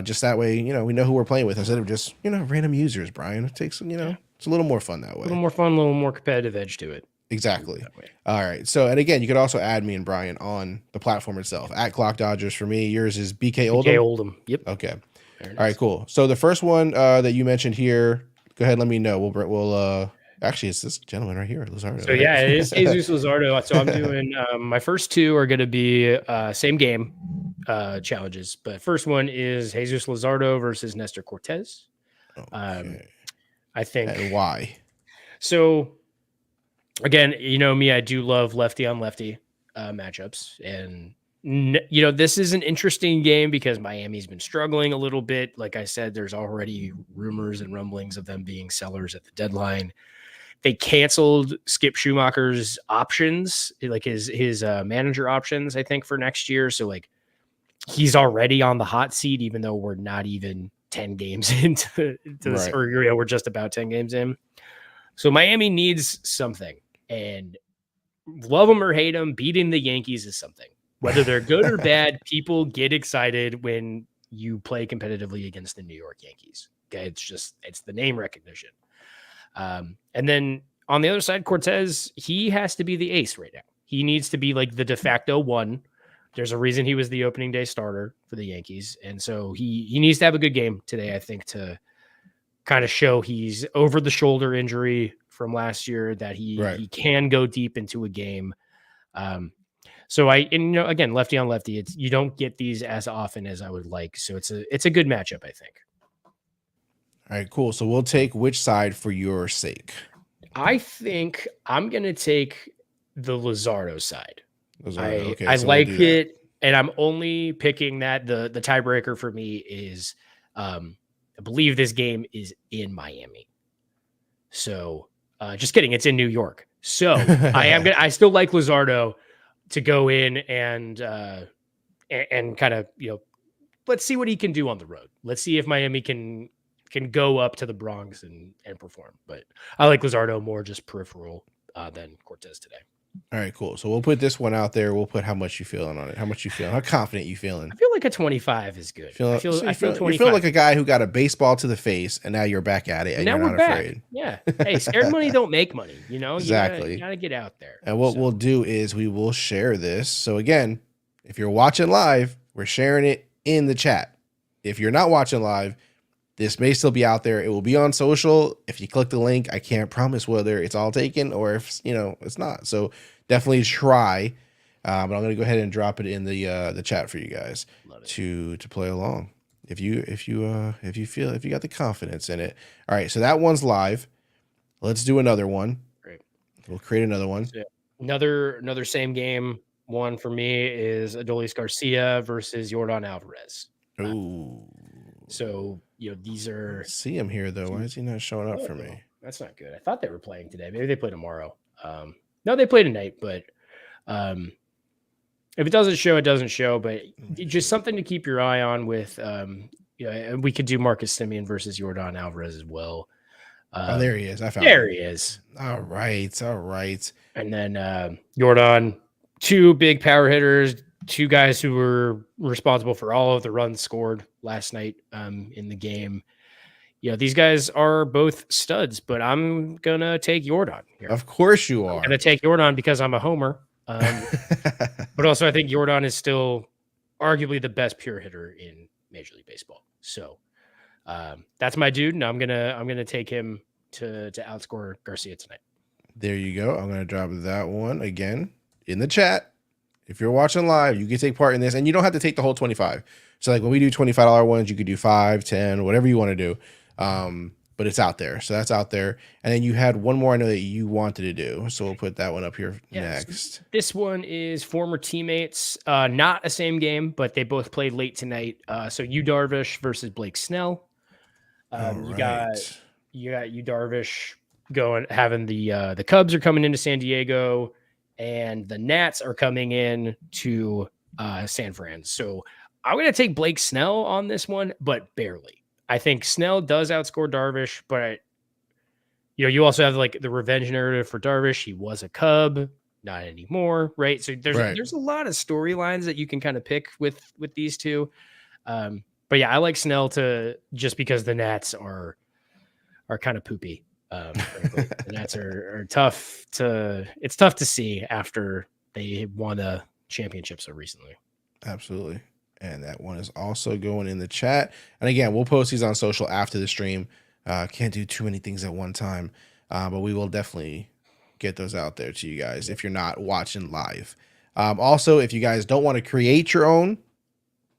Just that way, we know who we're playing with instead of just random users. Brian, it takes it's a little more fun that way. A little more fun, a little more competitive edge to it. Exactly. All right. So, and again, you could also add me and Brian on the platform itself at Clock Dodgers for me. Yours is BK Oldham. BK Oldham. Yep. Okay. All right. Cool. So the first one that you mentioned here, go ahead. Let me know. We'll actually, it's this gentleman right here, Luzardo. So yeah, it is Jesus Luzardo. So I'm doing my first two are going to be same game challenges, but first one is Jesus Luzardo versus Nestor Cortez. Okay. I think. And why? So again, you know me, I do love lefty on lefty matchups. And, this is an interesting game because Miami's been struggling a little bit. Like I said, there's already rumors and rumblings of them being sellers at the deadline. They canceled Skip Schumacher's options, like his manager options, I think, for next year. So like he's already on the hot seat, even though we're not even 10 games into this, Right. or we're just about 10 games in. So Miami needs something, and love them or hate them, beating the Yankees is something. Whether they're good or bad, people get excited when you play competitively against the New York Yankees. Okay, it's the name recognition. And then on the other side, Cortez, he has to be the ace right now. He needs to be like the de facto one. There's a reason he was the opening day starter for the Yankees. And so he needs to have a good game today, I think, to kind of show he's over the shoulder injury from last year, that he can go deep into a game. So again, lefty on lefty, you don't get these as often as I would like. So it's a good matchup, I think. All right, cool. So we'll take which side for your sake? I think I'm going to take the Luzardo side. Okay, I so like we'll do that. it, and I'm only picking that. The tiebreaker for me is, I believe this game is in Miami. So just kidding, it's in New York. So I still like Luzardo to go in and kind of, let's see what he can do on the road. Let's see if Miami can go up to the Bronx and perform. But I like Luzardo more just peripheral than Cortez today. All right, cool. So we'll put this one out there. We'll put how much you feeling on it. How much you feeling? How confident you feeling? I feel like a 25 is good. I feel 25. You feel like a guy who got a baseball to the face, and now you're back at it, and now you're we're not back. afraid. Yeah. Hey, scared money don't make money. Exactly. You gotta get out there. And what we'll do is we will share this. So again, if you're watching live, we're sharing it in the chat. If you're not watching live, this may still be out there. It will be on social. If you click the link, I can't promise whether it's all taken or if it's not. So definitely try. But I'm gonna go ahead and drop it in the chat for you guys to play along. If you got the confidence in it. All right, so that one's live. Let's do another one. Great. We'll create another one. So another same game one for me is Adolis Garcia versus Yordan Alvarez. Ooh. So these are. See him here though. Why is he not showing up for me? That's not good. I thought they were playing today. Maybe they play tomorrow. No, they play tonight. But if it doesn't show, it doesn't show. But just something to keep your eye on with. And we could do Marcus Semien versus Yordan Alvarez as well. There he is. I found there him. He is. All right. And then Yordan, two big power hitters, two guys who were responsible for all of the runs scored last night in the game. These guys are both studs, but I'm going to take Yordan here. Of course you are. I'm going to take Yordan because I'm a homer. But also I think Yordan is still arguably the best pure hitter in Major League Baseball. So that's my dude, and I'm gonna take him to outscore Garcia tonight. There you go. I'm gonna drop that one again in the chat. If you're watching live, you can take part in this, and you don't have to take the whole 25. So like when we do $25 ones, you could do 5, 10, whatever you want to do. But it's out there. So that's out there. And then you had one more I know that you wanted to do. So we'll put that one up here next. This one is former teammates. Not a same game, but they both played late tonight. So Yu Darvish versus Blake Snell. You got Yu Darvish having the Cubs are coming into San Diego, and the Nats are coming in to San Fran. So I'm going to take Blake Snell on this one, but barely. I think Snell does outscore Darvish, but you also have like the revenge narrative for Darvish. He was a Cub, not anymore, right? So there's a lot of storylines that you can kind of pick with these two. But yeah, I like Snell just because the Nats are kind of poopy. Frankly. The Nats are tough it's tough to see after they won a championship so recently. Absolutely. And that one is also going in the chat. And again, we'll post these on social after the stream. Can't do too many things at one time, but we will definitely get those out there to you guys if you're not watching live. Also, if you guys don't want to create your own,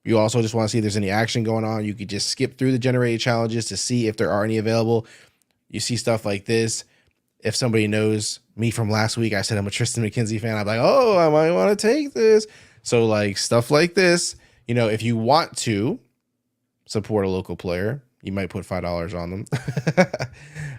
you also just want to see if there's any action going on, you could just skip through the generated challenges to see if there are any available. You see stuff like this. if somebody knows me from last week, I said I'm a Tristan McKenzie fan. I'm like, oh, I might want to take this. So like stuff like this, if you want to support a local player, you might put $5 on them.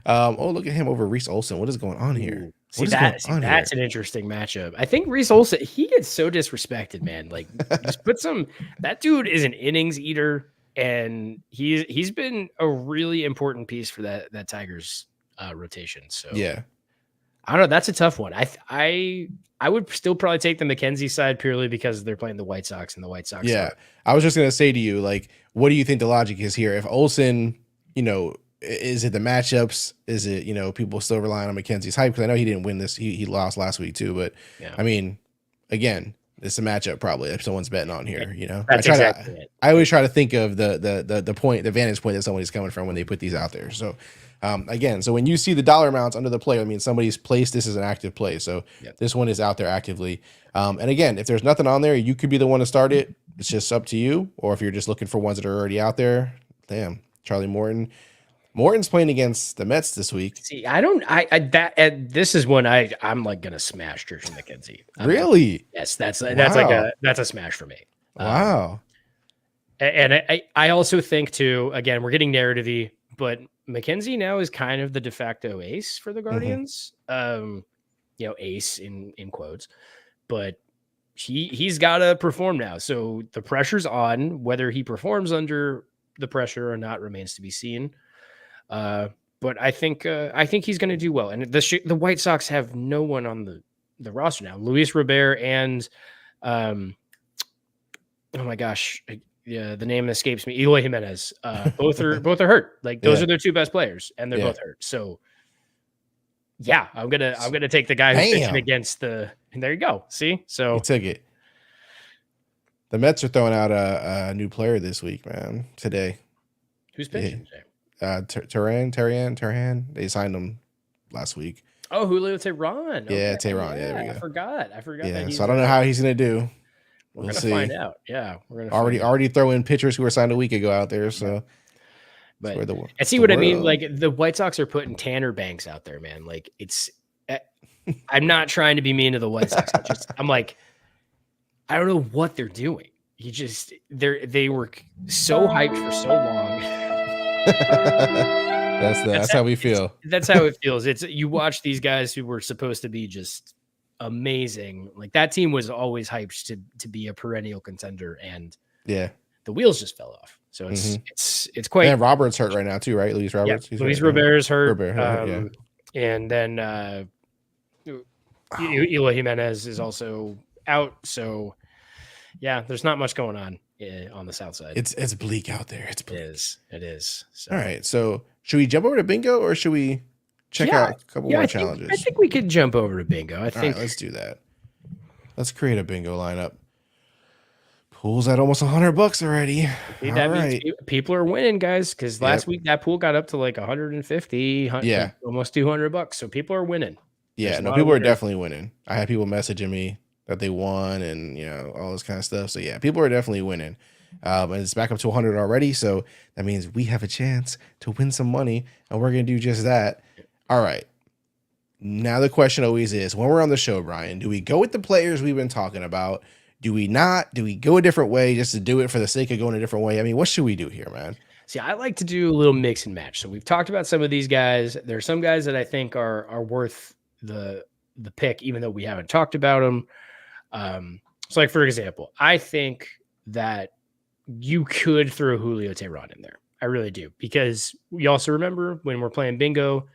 Oh, look at him over Reese Olson. What is going on here? That's an interesting matchup. I think Reese Olson, he gets so disrespected, man. Like, just put some. That dude is an innings eater, and he's been a really important piece for that Tigers rotation. So yeah, I don't know. That's a tough one. I would still probably take the McKenzie side purely because they're playing the White Sox, and the White Sox. Yeah, I was just gonna say to you, like, what do you think the logic is here? If Olson, is it the matchups? Is it, people still relying on McKenzie's hype? Because I know he didn't win this. He lost last week too. But I mean, again, it's a matchup probably if someone's betting on here. That's exactly it. I always try to think of the point, the vantage point that somebody's coming from when they put these out there. So again, so when you see the dollar amounts under the play, I mean, somebody's placed this as an active play. So this one is out there actively. And again, if there's nothing on there, you could be the one to start it. It's just up to you. Or if you're just looking for ones that are already out there, damn, Charlie Morton. Morton's playing against the Mets this week. See, this is when I'm like gonna smash Tristan McKenzie. Really? Yes, that's a smash for me. Wow. And I also think too, again, we're getting narrative-y, but McKenzie now is kind of the de facto ace for the Guardians. Ace in quotes, but he's got to perform now. So the pressure's on. Whether he performs under the pressure or not remains to be seen. But I think he's going to do well. And the White Sox have no one on the roster now. Luis Robert and oh my gosh, the name escapes me. Eloy Jimenez. Both are hurt. Like those are their two best players, and they're both hurt. So yeah, I'm gonna take the guy who's pitching against the. And there you go. See, so you took it. The Mets are throwing out a new player this week, man. Today. Who's pitching today? Terran. They signed him last week. Oh, Julio Teheran. Okay. Yeah, Teheran. Yeah, there we go. I forgot. Yeah, so I don't know how he's gonna do. We're gonna find out. Yeah, we're gonna already throw in pitchers who were signed a week ago out there. So, but and see what I mean. Like the White Sox are putting Tanner Banks out there, man. Like it's. I'm not trying to be mean to the White Sox. I'm like, I don't know what they're doing. They were so hyped for so long. That's how we feel. That's how it feels. It's you watch these guys who were supposed to be just amazing. Like that team was always hyped to be a perennial contender, and the wheels just fell off. So it's quite. And Robert's hurt right now too, right? Luis Roberts. Yeah, Luis Robert's hurt. And then Eloy Jimenez is also out. So yeah, there's not much going on the south side. It's bleak out there. It's bleak. It is. So. All right. So should we jump over to bingo or should we check out a couple more challenges? I think we could jump over to bingo. I think. All right, let's do that. Let's create a bingo lineup. Pool's at almost $100 already. See, that means people are winning, guys. Because last week that pool got up to like 150, almost $200. So people are winning. Yeah, people are definitely winning. I had people messaging me that they won and all this kind of stuff. So yeah, people are definitely winning. And it's back up to 100 already. So that means we have a chance to win some money, and we're gonna do just that. All right. Now the question always is, when we're on the show, Brian, do we go with the players we've been talking about? Do we not? Do we go a different way just to do it for the sake of going a different way? I mean, what should we do here, man? See, I like to do a little mix and match. So we've talked about some of these guys. There are some guys that I think are worth the pick, even though we haven't talked about them. So like, for example, I think that you could throw Julio Teheran in there. I really do, because we also remember when we're playing bingo,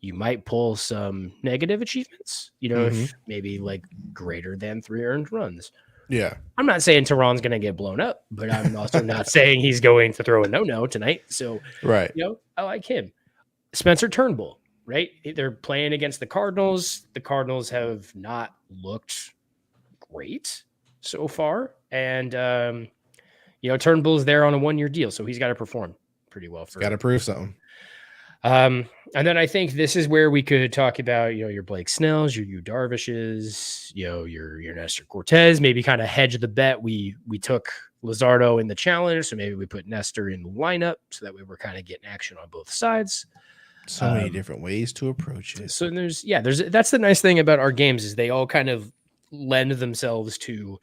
you might pull some negative achievements, if maybe like greater than 3 earned runs. Yeah. I'm not saying Tehran's going to get blown up, but I'm also not saying he's going to throw a no tonight. So, right. I like him. Spencer Turnbull, right? They're playing against the Cardinals. The Cardinals have not looked great so far. And, Turnbull's there on a 1-year deal, so he's got to perform pretty well. Got to prove something. And then I think this is where we could talk about, your Blake Snells, your Yu Darvishes, your Nestor Cortez, maybe kind of hedge the bet. We took Luzardo in the challenge, so maybe we put Nestor in the lineup so that we were kind of getting action on both sides. So many different ways to approach it. So that's the nice thing about our games is they all kind of lend themselves to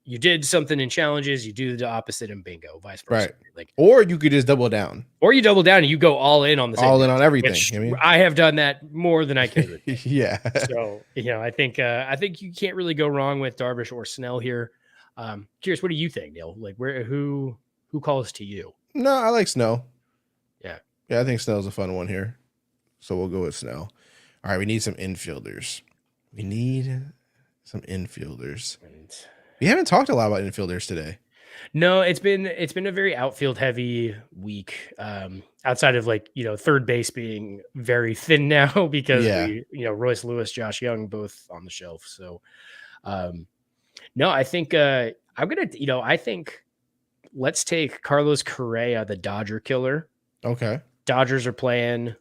you did something in challenges, you do the opposite in bingo, vice versa. Right. Like, or you could just double down. Or you double down and you go all in on the same all in thing, on everything. Which I mean, I have done that more than I care. Yeah. So I think you can't really go wrong with Darvish or Snell here. Curious, what do you think, Neal? Like, who calls to you? No, I like Snell. Yeah, I think Snell's a fun one here, so we'll go with Snell. All right, we need some infielders. We haven't talked a lot about infielders today. No, it's been a very outfield heavy week. Outside of third base being very thin now because Royce Lewis, Josh Young, both on the shelf. So, no, I think I think let's take Carlos Correa, the Dodger killer. Okay. Dodgers are playing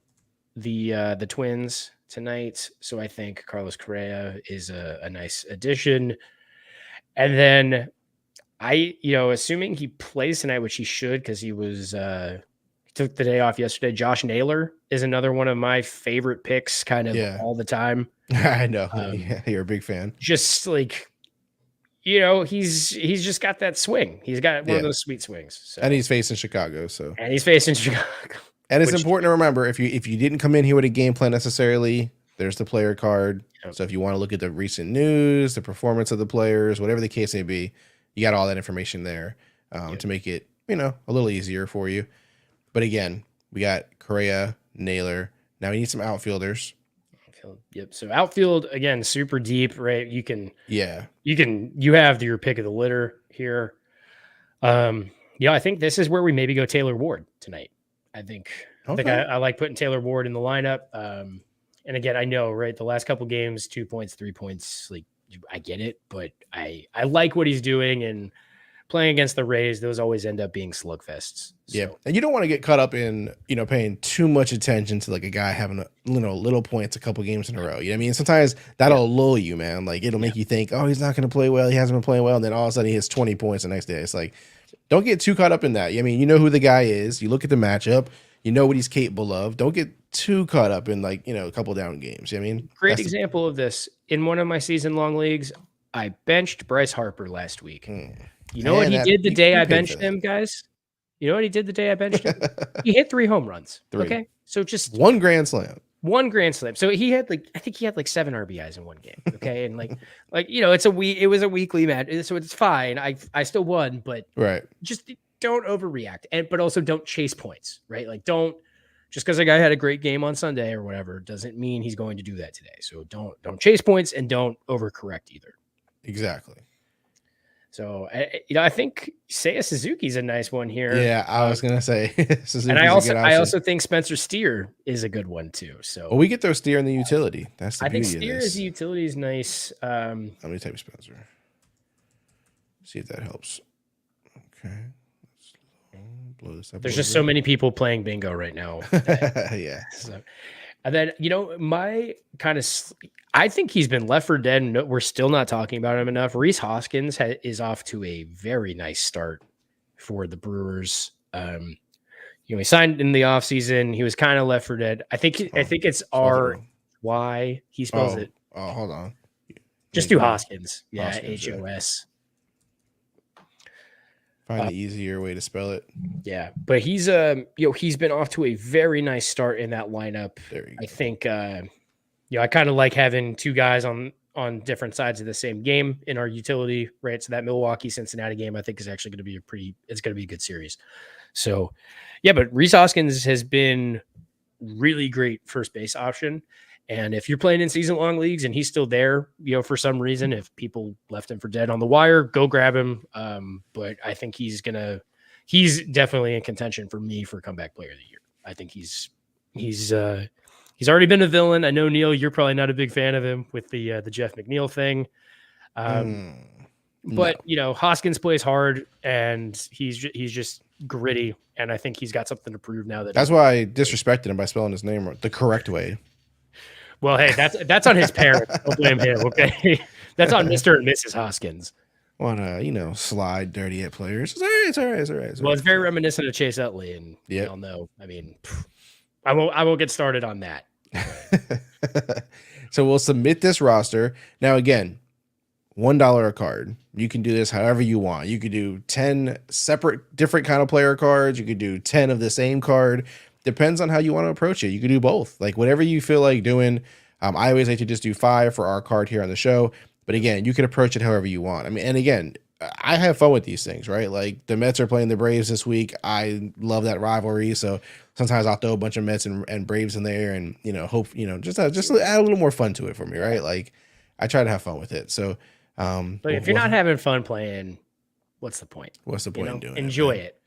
the Twins tonight, so I think Carlos Correa is a nice addition. And then assuming he plays tonight, which he should, because he took the day off yesterday. Josh Naylor is another one of my favorite picks, kind of all the time. I know. You're a big fan. Just he's just got that swing. He's got one of those sweet swings. So. And he's facing Chicago. And it's important to remember if you didn't come in here with a game plan necessarily, there's the player card. Yep. So if you want to look at the recent news, the performance of the players, whatever the case may be, you got all that information there to make it, a little easier for you. But again, we got Correa, Naylor. Now we need some outfielders. Yep. So outfield, again, super deep, right? You have your pick of the litter here. I think this is where we maybe go Taylor Ward tonight. I like putting Taylor Ward in the lineup. And again, I know, right, the last couple games, 2 points, 3 points, I get it, but I like what he's doing, and playing against the Rays, those always end up being slugfests. So. Yeah. And you don't want to get caught up in, paying too much attention to a guy having little points a couple games in a row. You know what I mean? Sometimes that'll lull you, man. It'll make you think, oh, he's not going to play well. He hasn't been playing well. And then all of a sudden he hits 20 points the next day. It's don't get too caught up in that. I mean, you know who the guy is. You look at the matchup. You know what he's capable of. Don't get too caught up in a couple down games. You know what I mean? Great example of this. In one of my season-long leagues, I benched Bryce Harper last week. You know what he did the day I benched him, guys? You know what he did the day I benched him? He hit 3 home runs. 3. Okay. So just one grand slam. So he had I think he had 7 RBIs in one game. Okay. And it was a weekly match. So it's fine. I still won, but just don't overreact. But also don't chase points, right? Don't just because a guy had a great game on Sunday or whatever doesn't mean he's going to do that today. So don't chase points and don't overcorrect either. Exactly. So, I think Seiya Suzuki's a nice one here. Yeah, I was going to say. Suzuki's and I also think Spencer Steer is a good one too. So we get those Steer in the utility. That's the beauty of this. I think Steer as a utility is nice. Let me type Spencer. See if that helps. Okay. Blow this up. There's just so many people playing bingo right now. Yeah. So, and then, my kind of, I think he's been left for dead, and we're still not talking about him enough. Rhys Hoskins is off to a very nice start for the Brewers. He signed in the offseason. He was kind of left for dead. I think it's R-Y. He spells it. Oh, hold on. Just do Hoskins. Yeah, H-O-S. Find an easier way to spell it. Yeah, but he's he's been off to a very nice start in that lineup. There you go. I think I kind of like having 2 guys on different sides of the same game in our utility, right? So that Milwaukee Cincinnati game I think is actually going to be it's going to be a good series. So, yeah, but Rhys Hoskins has been really great first base option. And if you're playing in season-long leagues and he's still there, for some reason, if people left him for dead on the wire, go grab him. But I think he's definitely in contention for me for comeback player of the year. I think he's already been a villain. I know, Neal, you're probably not a big fan of him with the Jeff McNeil thing. But Hoskins plays hard and he's just gritty. And I think he's got something to prove now. That's why I disrespected him by spelling his name the correct way. Well, hey, that's on his parents. Don't blame him, okay? That's on Mr. and Mrs. Hoskins. Want to, slide dirty at players. It's all right. Well, it's very reminiscent of Chase Utley, and we all know. I mean, I won't get started on that. So we'll submit this roster. Now, again, $1 a card. You can do this however you want. You could do 10 separate, different kind of player cards. You could do 10 of the same card. Depends on how you want to approach it. You could do both. Like whatever you feel like doing. I always like to just do 5 for our card here on the show. But again, you can approach it however you want. I mean, and again, I have fun with these things, right? Like the Mets are playing the Braves this week. I love that rivalry. So sometimes I'll throw a bunch of Mets and Braves in there and, hope, just add a little more fun to it for me, right? Like I try to have fun with it. So, but if you're not having fun playing, what's the point? What's the point in doing enjoy it?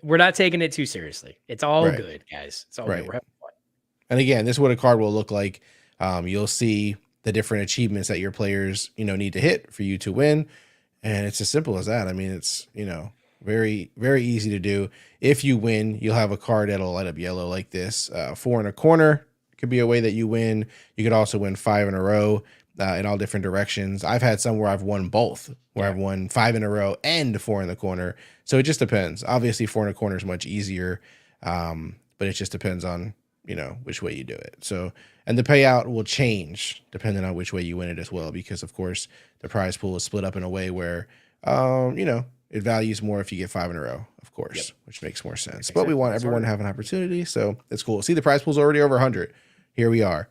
We're not taking it too seriously. It's all Right. good, guys. It's all Right. good. We're having fun. And again, this is what a card will look like. You'll see the different achievements that your players, need to hit for you to win. And it's as simple as that. I mean, it's, very, very easy to do. If you win, you'll have a card that'll light up yellow like this. 4 in a corner could be a way that you win. You could also win 5 in a row in all different directions. I've had some where I've won both, where I've won 5 in a row and 4 in the corner. So it just depends. Obviously, 4 in a corner is much easier, but it just depends on, which way you do it. So, and the payout will change depending on which way you win it as well, because of course the prize pool is split up in a way where, it values more if you get 5 in a row, of course, which makes more sense. But we want everyone to have an opportunity, so it's cool. See, the prize pool's already over 100. Here we are.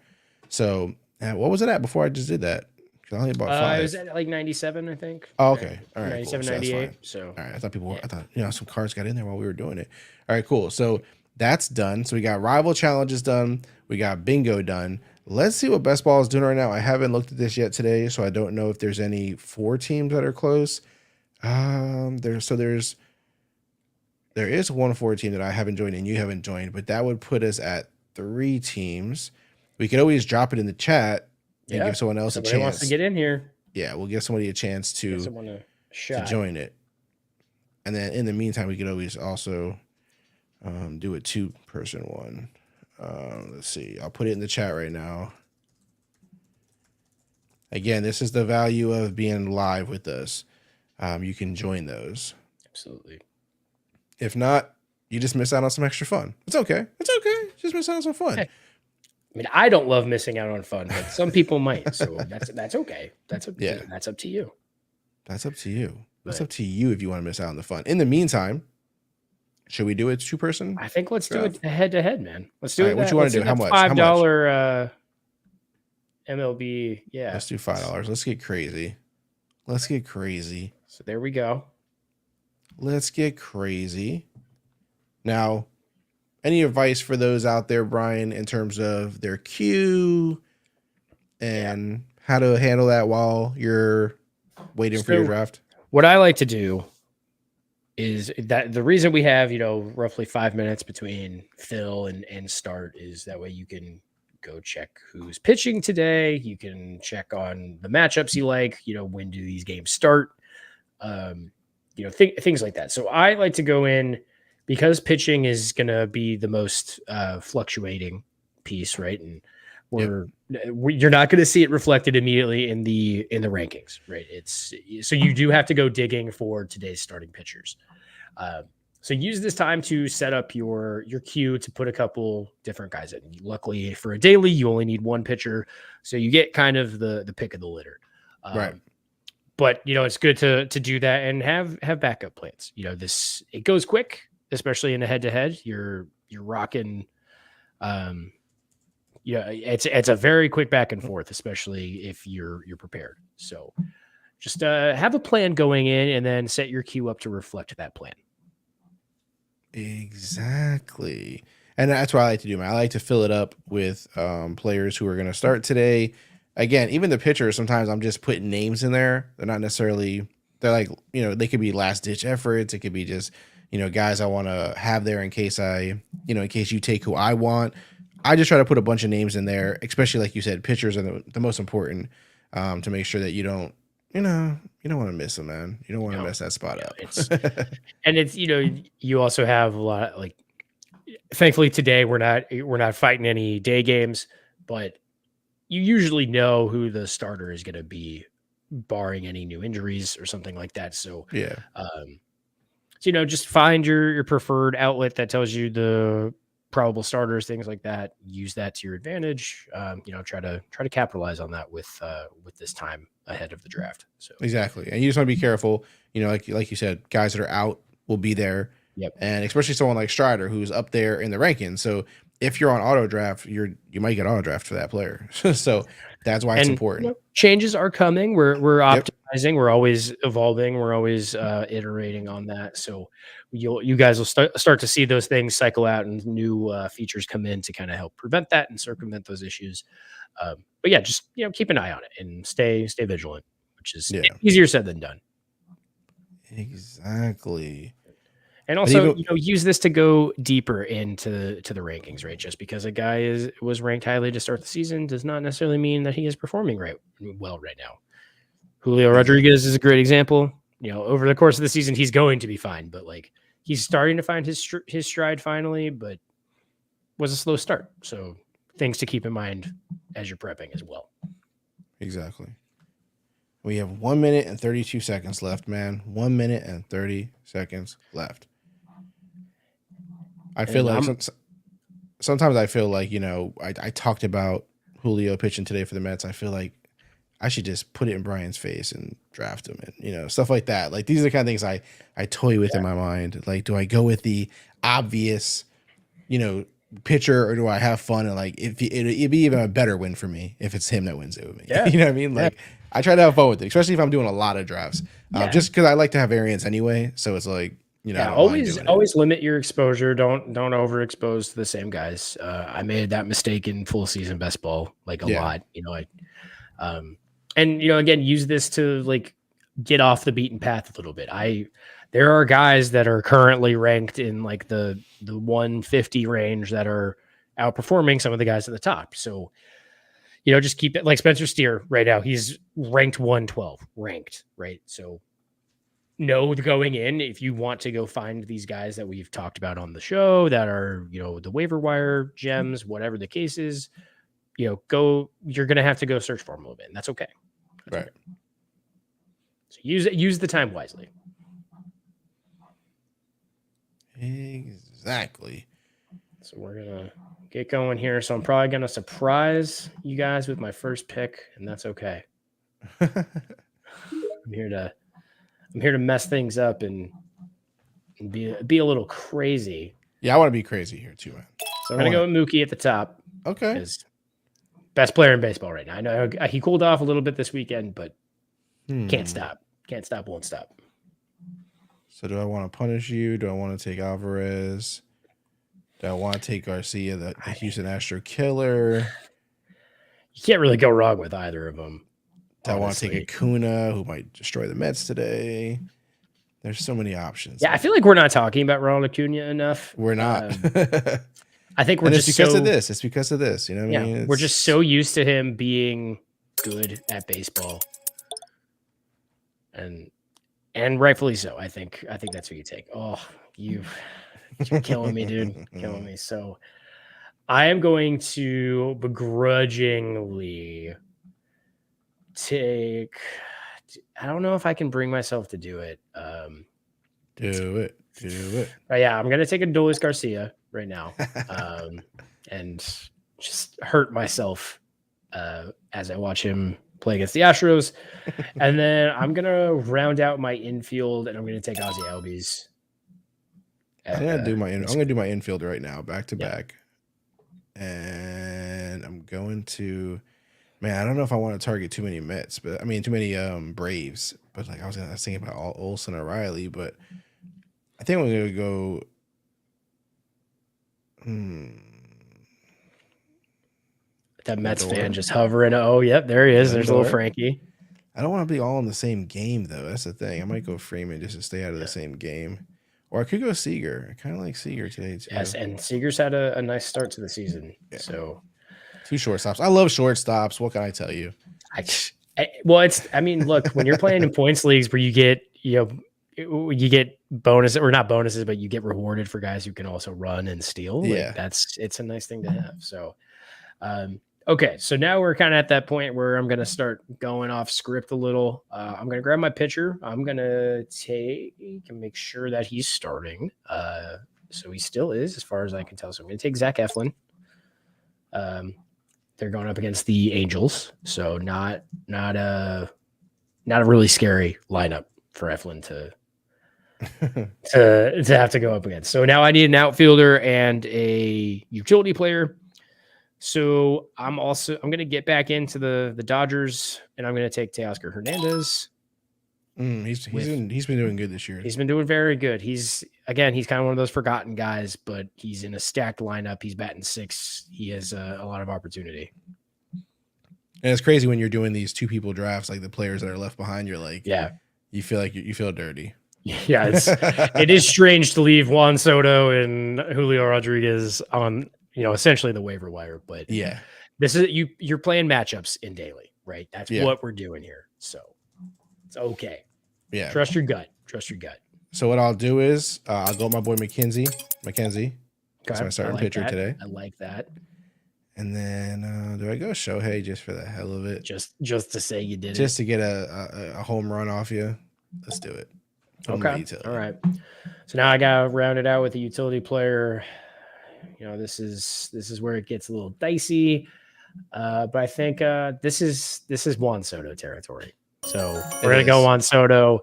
So, what was it at before I just did that? I only bought 5. It was at like 97, I think. Oh, okay. All right. 97, cool. 98. So, So, all right. I thought some cards got in there while we were doing it. All right, cool. So that's done. So we got rival challenges done. We got bingo done. Let's see what best ball is doing right now. I haven't looked at this yet today, so I don't know if there's any 4 teams that are close. There is one 4 team that I haven't joined and you haven't joined, but that would put us at 3 teams. We could always drop it in the chat and give someone else a chance. Wants to get in here. Yeah, we'll give somebody a chance to join it. And then in the meantime, we could always also do a 2-person one. Let's see. I'll put it in the chat right now. Again, this is the value of being live with us. You can join those. Absolutely. If not, you just miss out on some extra fun. It's okay. It's okay. Just miss out on some fun. Hey. I mean, I don't love missing out on fun, but some people might. So that's okay. That's up to you. That's up to you. That's up to you if you want to miss out on the fun. In the meantime, should we do it 2-person? I think let's do it head to head, man. Let's do it. What you want to do? How much? $5 MLB. Yeah. Let's do $5. Let's get crazy. So there we go. Let's get crazy. Now, any advice for those out there, Brian, in terms of their queue and how to handle that while you're waiting for your draft? What I like to do is that the reason we have, roughly 5 minutes between fill and start is that way you can go check who's pitching today. You can check on the matchups you like, when do these games start? Things like that. So I like to go in because pitching is going to be the most fluctuating piece, right? And you're not going to see it reflected immediately in the rankings, right? So you do have to go digging for today's starting pitchers. So use this time to set up your queue to put a couple different guys in. Luckily for a daily, you only need 1 pitcher, so you get kind of the pick of the litter. Right. But it's good to do that and have backup plans. It goes quick, especially in a head-to-head. You're rocking. It's a very quick back and forth, especially if you're prepared. So just have a plan going in and then set your queue up to reflect that plan. Exactly. And that's what I like to do, man. I like to fill it up with players who are going to start today. Again, even the pitchers, sometimes I'm just putting names in there. They're not necessarily, they're like, they could be last ditch efforts. It could be just, guys I want to have there in case in case you take who I want. I just try to put a bunch of names in there, especially like you said, pitchers are the most important to make sure that you don't want to miss them, man. You don't want to mess that spot up. And it's, you also have a lot, like, thankfully today we're not fighting any day games, but you usually know who the starter is going to be, barring any new injuries or something like that. So, yeah. So, just find your preferred outlet that tells you the probable starters, things like that. Use that to your advantage. Try to capitalize on that with this time ahead of the draft. So exactly, and you just want to be careful. Like you said, guys that are out will be there, yep. and especially someone like Strider who's up there in the rankings. So if you're on auto draft, you might get auto draft for that player. So that's why it's important. Changes are coming. We're Yep. optimizing. We're always evolving. We're always iterating on that. So you guys will start to see those things cycle out and new features come in to kind of help prevent that and circumvent those issues. But yeah, just keep an eye on it and stay vigilant, which is easier said than done. Exactly. And also, use this to go deeper into the rankings, right? Just because a guy was ranked highly to start the season does not necessarily mean that he is performing well right now. Julio Rodriguez is a great example. Over the course of the season, he's going to be fine, but like he's starting to find his stride finally, but was a slow start. So things to keep in mind as you're prepping as well. Exactly. We have 1 minute and 32 seconds left, man. 1 minute and 30 seconds left. I feel sometimes I feel like, I talked about Julio pitching today for the Mets. I feel like I should just put it in Brian's face and draft him and, stuff like that. Like these are the kind of things I toy with in my mind. Like, do I go with the obvious, pitcher or do I have fun? And like, it'd be even a better win for me if it's him that wins it with me. Yeah. You know what I mean? Like I try to have fun with it, especially if I'm doing a lot of drafts, just because I like to have variance anyway. So it's like, always limit your exposure. Don't overexpose to the same guys. I made that mistake in full season best ball, like a lot, again, use this to like get off the beaten path a little bit. There are guys that are currently ranked in like the 150 range that are outperforming some of the guys at the top. So, just keep it like Spencer Steer right now. He's ranked 112 right? So going in, if you want to go find these guys that we've talked about on the show that are, the waiver wire gems, whatever the case is, you're going to have to go search for them a little bit, and that's okay. Right. So use the time wisely. Exactly. So we're going to get going here. So I'm probably going to surprise you guys with my first pick, and that's okay. I'm here to mess things up and be a little crazy. Yeah, I want to be crazy here too, man. So I'm going to go with Mookie at the top. Okay. Best player in baseball right now. I know he cooled off a little bit this weekend, but can't stop. Can't stop, won't stop. So do I want to punish you? Do I want to take Alvarez? Do I want to take Garcia, the Houston Astro killer? You can't really go wrong with either of them. Do I want to take Acuna, who might destroy the Mets today? There's so many options. Yeah, I feel like we're not talking about Ronald Acuna enough. We're not. I think we're just because of this. It's because of this. You know what I mean? We're just so used to him being good at baseball, and rightfully so. I think that's who you take. Oh, you're killing me, dude. Killing me. So I am going to begrudgingly take. I don't know if I can bring myself to do it. Do it. But yeah, I'm gonna take a Adolis Garcia right now, and just hurt myself as I watch him play against the Astros. And then I'm gonna round out my infield, and I'm gonna take Ozzy Albies. I'm gonna do my infield right now, back to back, and I'm going to. Man, I don't know if I want to target too many Mets, but I mean too many Braves. But like I was thinking about Olsen or Riley, but I think I'm gonna go. That Mets fan just hovering. Oh, yep, there he is. There's a little Frankie. I don't want to be all in the same game though. That's the thing. I might go Freeman just to stay out of the same game, or I could go Seager. I kind of like Seager today too. Yes, and Seager's had a nice start to the season. Yeah. So 2 shortstops. I love shortstops. What can I tell you? Look, when you're playing in points leagues where you get bonuses, or not bonuses, but you get rewarded for guys who can also run and steal. Yeah, it's a nice thing to have. So, okay, so now we're kind of at that point where I'm going to start going off script a little. I'm going to grab my pitcher. I'm going to take and make sure that he's starting. So he still is, as far as I can tell. So I'm going to take Zach Eflin. They're going up against the Angels, so not a really scary lineup for Eflin to have to go up against. So now I need an outfielder and a utility player. So I'm going to get back into the Dodgers, and I'm going to take Teoscar Hernandez. He's been doing good this year. He's been doing very good. He's kind of one of those forgotten guys, but he's in a stacked lineup. He's batting 6. He has a lot of opportunity. And it's crazy when you're doing these 2 people drafts, like the players that are left behind. You're like, you feel like you feel dirty. Yeah, it is strange to leave Juan Soto and Julio Rodriguez on, essentially the waiver wire. But yeah, this is you're playing matchups in daily, right? That's what we're doing here. So it's okay. Yeah. Trust your gut. So what I'll do is I'll go with my boy McKenzie. Okay. That's my starting pitcher today. I like that. And then do I go Shohei just for the hell of it? Just to say you did just to get a home run off you. Let's do it. Okay. All right. So now I got to round it out with a utility player. This is where it gets a little dicey. But I think this is Juan Soto territory. So we're going to go Juan Soto.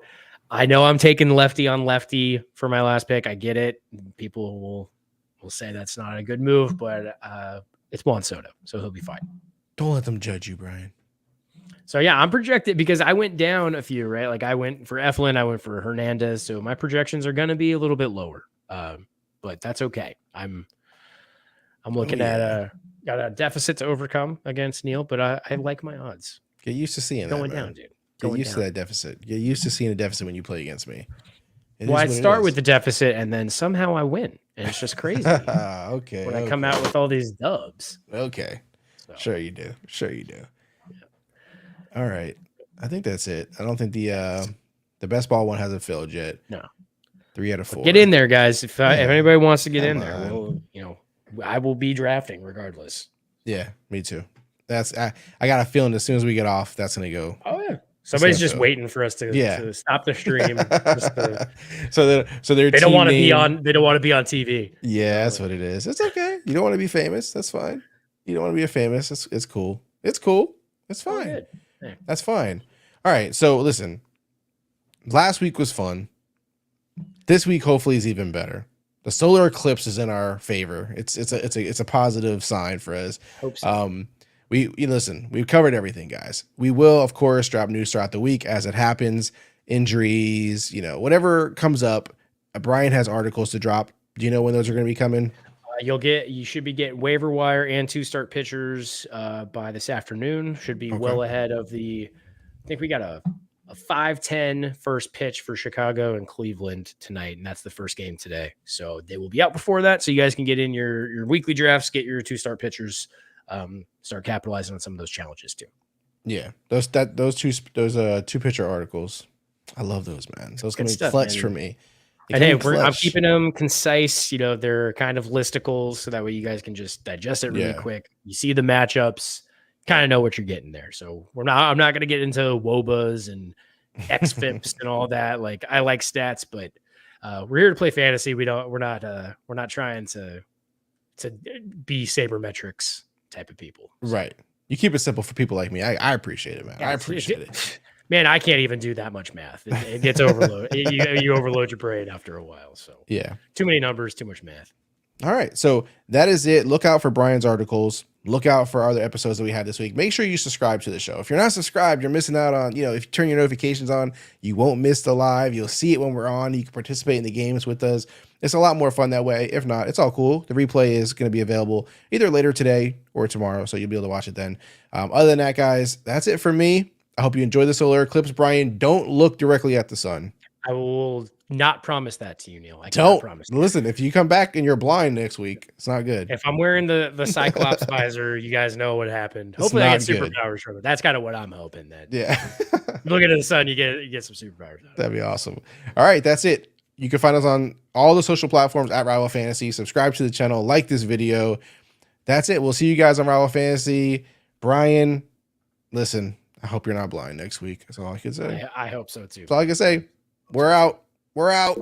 I know I'm taking lefty on lefty for my last pick. I get it. People will say that's not a good move, but it's Juan Soto, so he'll be fine. Don't let them judge you, Brian. So yeah, I'm projected because I went down a few, right? Like I went for Eflin, I went for Hernandez, so my projections are going to be a little bit lower. But that's okay. I'm looking at got a deficit to overcome against Neal, but I like my odds. Get used to seeing going that, down, dude. Get used to that deficit. Get used to seeing a deficit when you play against me. Well, I start with the deficit and then somehow I win, and it's just crazy. Okay. When I come out with all these dubs. Okay. So. Sure you do. Yeah. All right. I think that's it. I don't think the best ball one hasn't filled yet. No. 3 out of 4. Get in there, guys. If anybody wants to get in there, I will be drafting regardless. Yeah, me too. I got a feeling as soon as we get off, that's gonna go. Oh yeah. Somebody's just waiting for us to stop the stream. So they don't want to be on. They don't want to be on TV. Yeah, that's what it is. It's okay. You don't want to be famous. That's fine. You don't want to be a famous. It's cool. It's cool. It's fine. Yeah. That's fine. All right. So listen. Last week was fun. This week hopefully is even better. The solar eclipse is in our favor. It's a positive sign for us. Hope so. Listen, we've covered everything, guys. We will, of course, drop news throughout the week as it happens. Injuries, whatever comes up. Brian has articles to drop. Do you know when those are going to be coming? You should be getting waiver wire and 2-start pitchers by this afternoon. Should be well ahead of I think we got a 5:10 first pitch for Chicago and Cleveland tonight, and that's the first game today. So they will be out before that, so you guys can get in your weekly drafts, get your 2-start pitchers. Start capitalizing on some of those challenges too. Yeah, those 2-pitcher articles, I love those, man. Those can be clutch for me. And hey, I'm keeping them concise. They're kind of listicles, so that way you guys can just digest it really quick. You see the matchups, kind of know what you're getting there. So I'm not going to get into WOBAs and XFIPs and all that. Like I like stats, but we're here to play fantasy. We're not trying to be sabermetrics type of people. So. Right. You keep it simple for people like me. I appreciate it, man. I appreciate it. Man, I can't even do that much math. It gets overloaded. you overload your brain after a while. So yeah, too many numbers, too much math. All right. So that is it. Look out for Brian's articles. Look out for other episodes that we had this week. Make sure you subscribe to the show. If you're not subscribed, you're missing out on, if you turn your notifications on, you won't miss the live. You'll see it when we're on. You can participate in the games with us. It's a lot more fun that way. If not, it's all cool. The replay is going to be available either later today or tomorrow, so you'll be able to watch it then. Other than that, guys, that's it for me. I hope you enjoy the solar eclipse. Brian, don't look directly at the sun. I will not promise that to you, Neal. I don't promise. Listen, if you come back and you're blind next week, it's not good. If I'm wearing the Cyclops visor, you guys know what happened. Hopefully I get superpowers from it. That's kind of what I'm hoping. That looking at the sun, you get some superpowers. That'd be awesome. All right, that's it. You can find us on all the social platforms at Rival Fantasy. Subscribe to the channel, like this video. That's it. We'll see you guys on Rival Fantasy. Brian, listen, I hope you're not blind next week. That's all I can say. I hope so too. That's all I can say. We're out. We're out.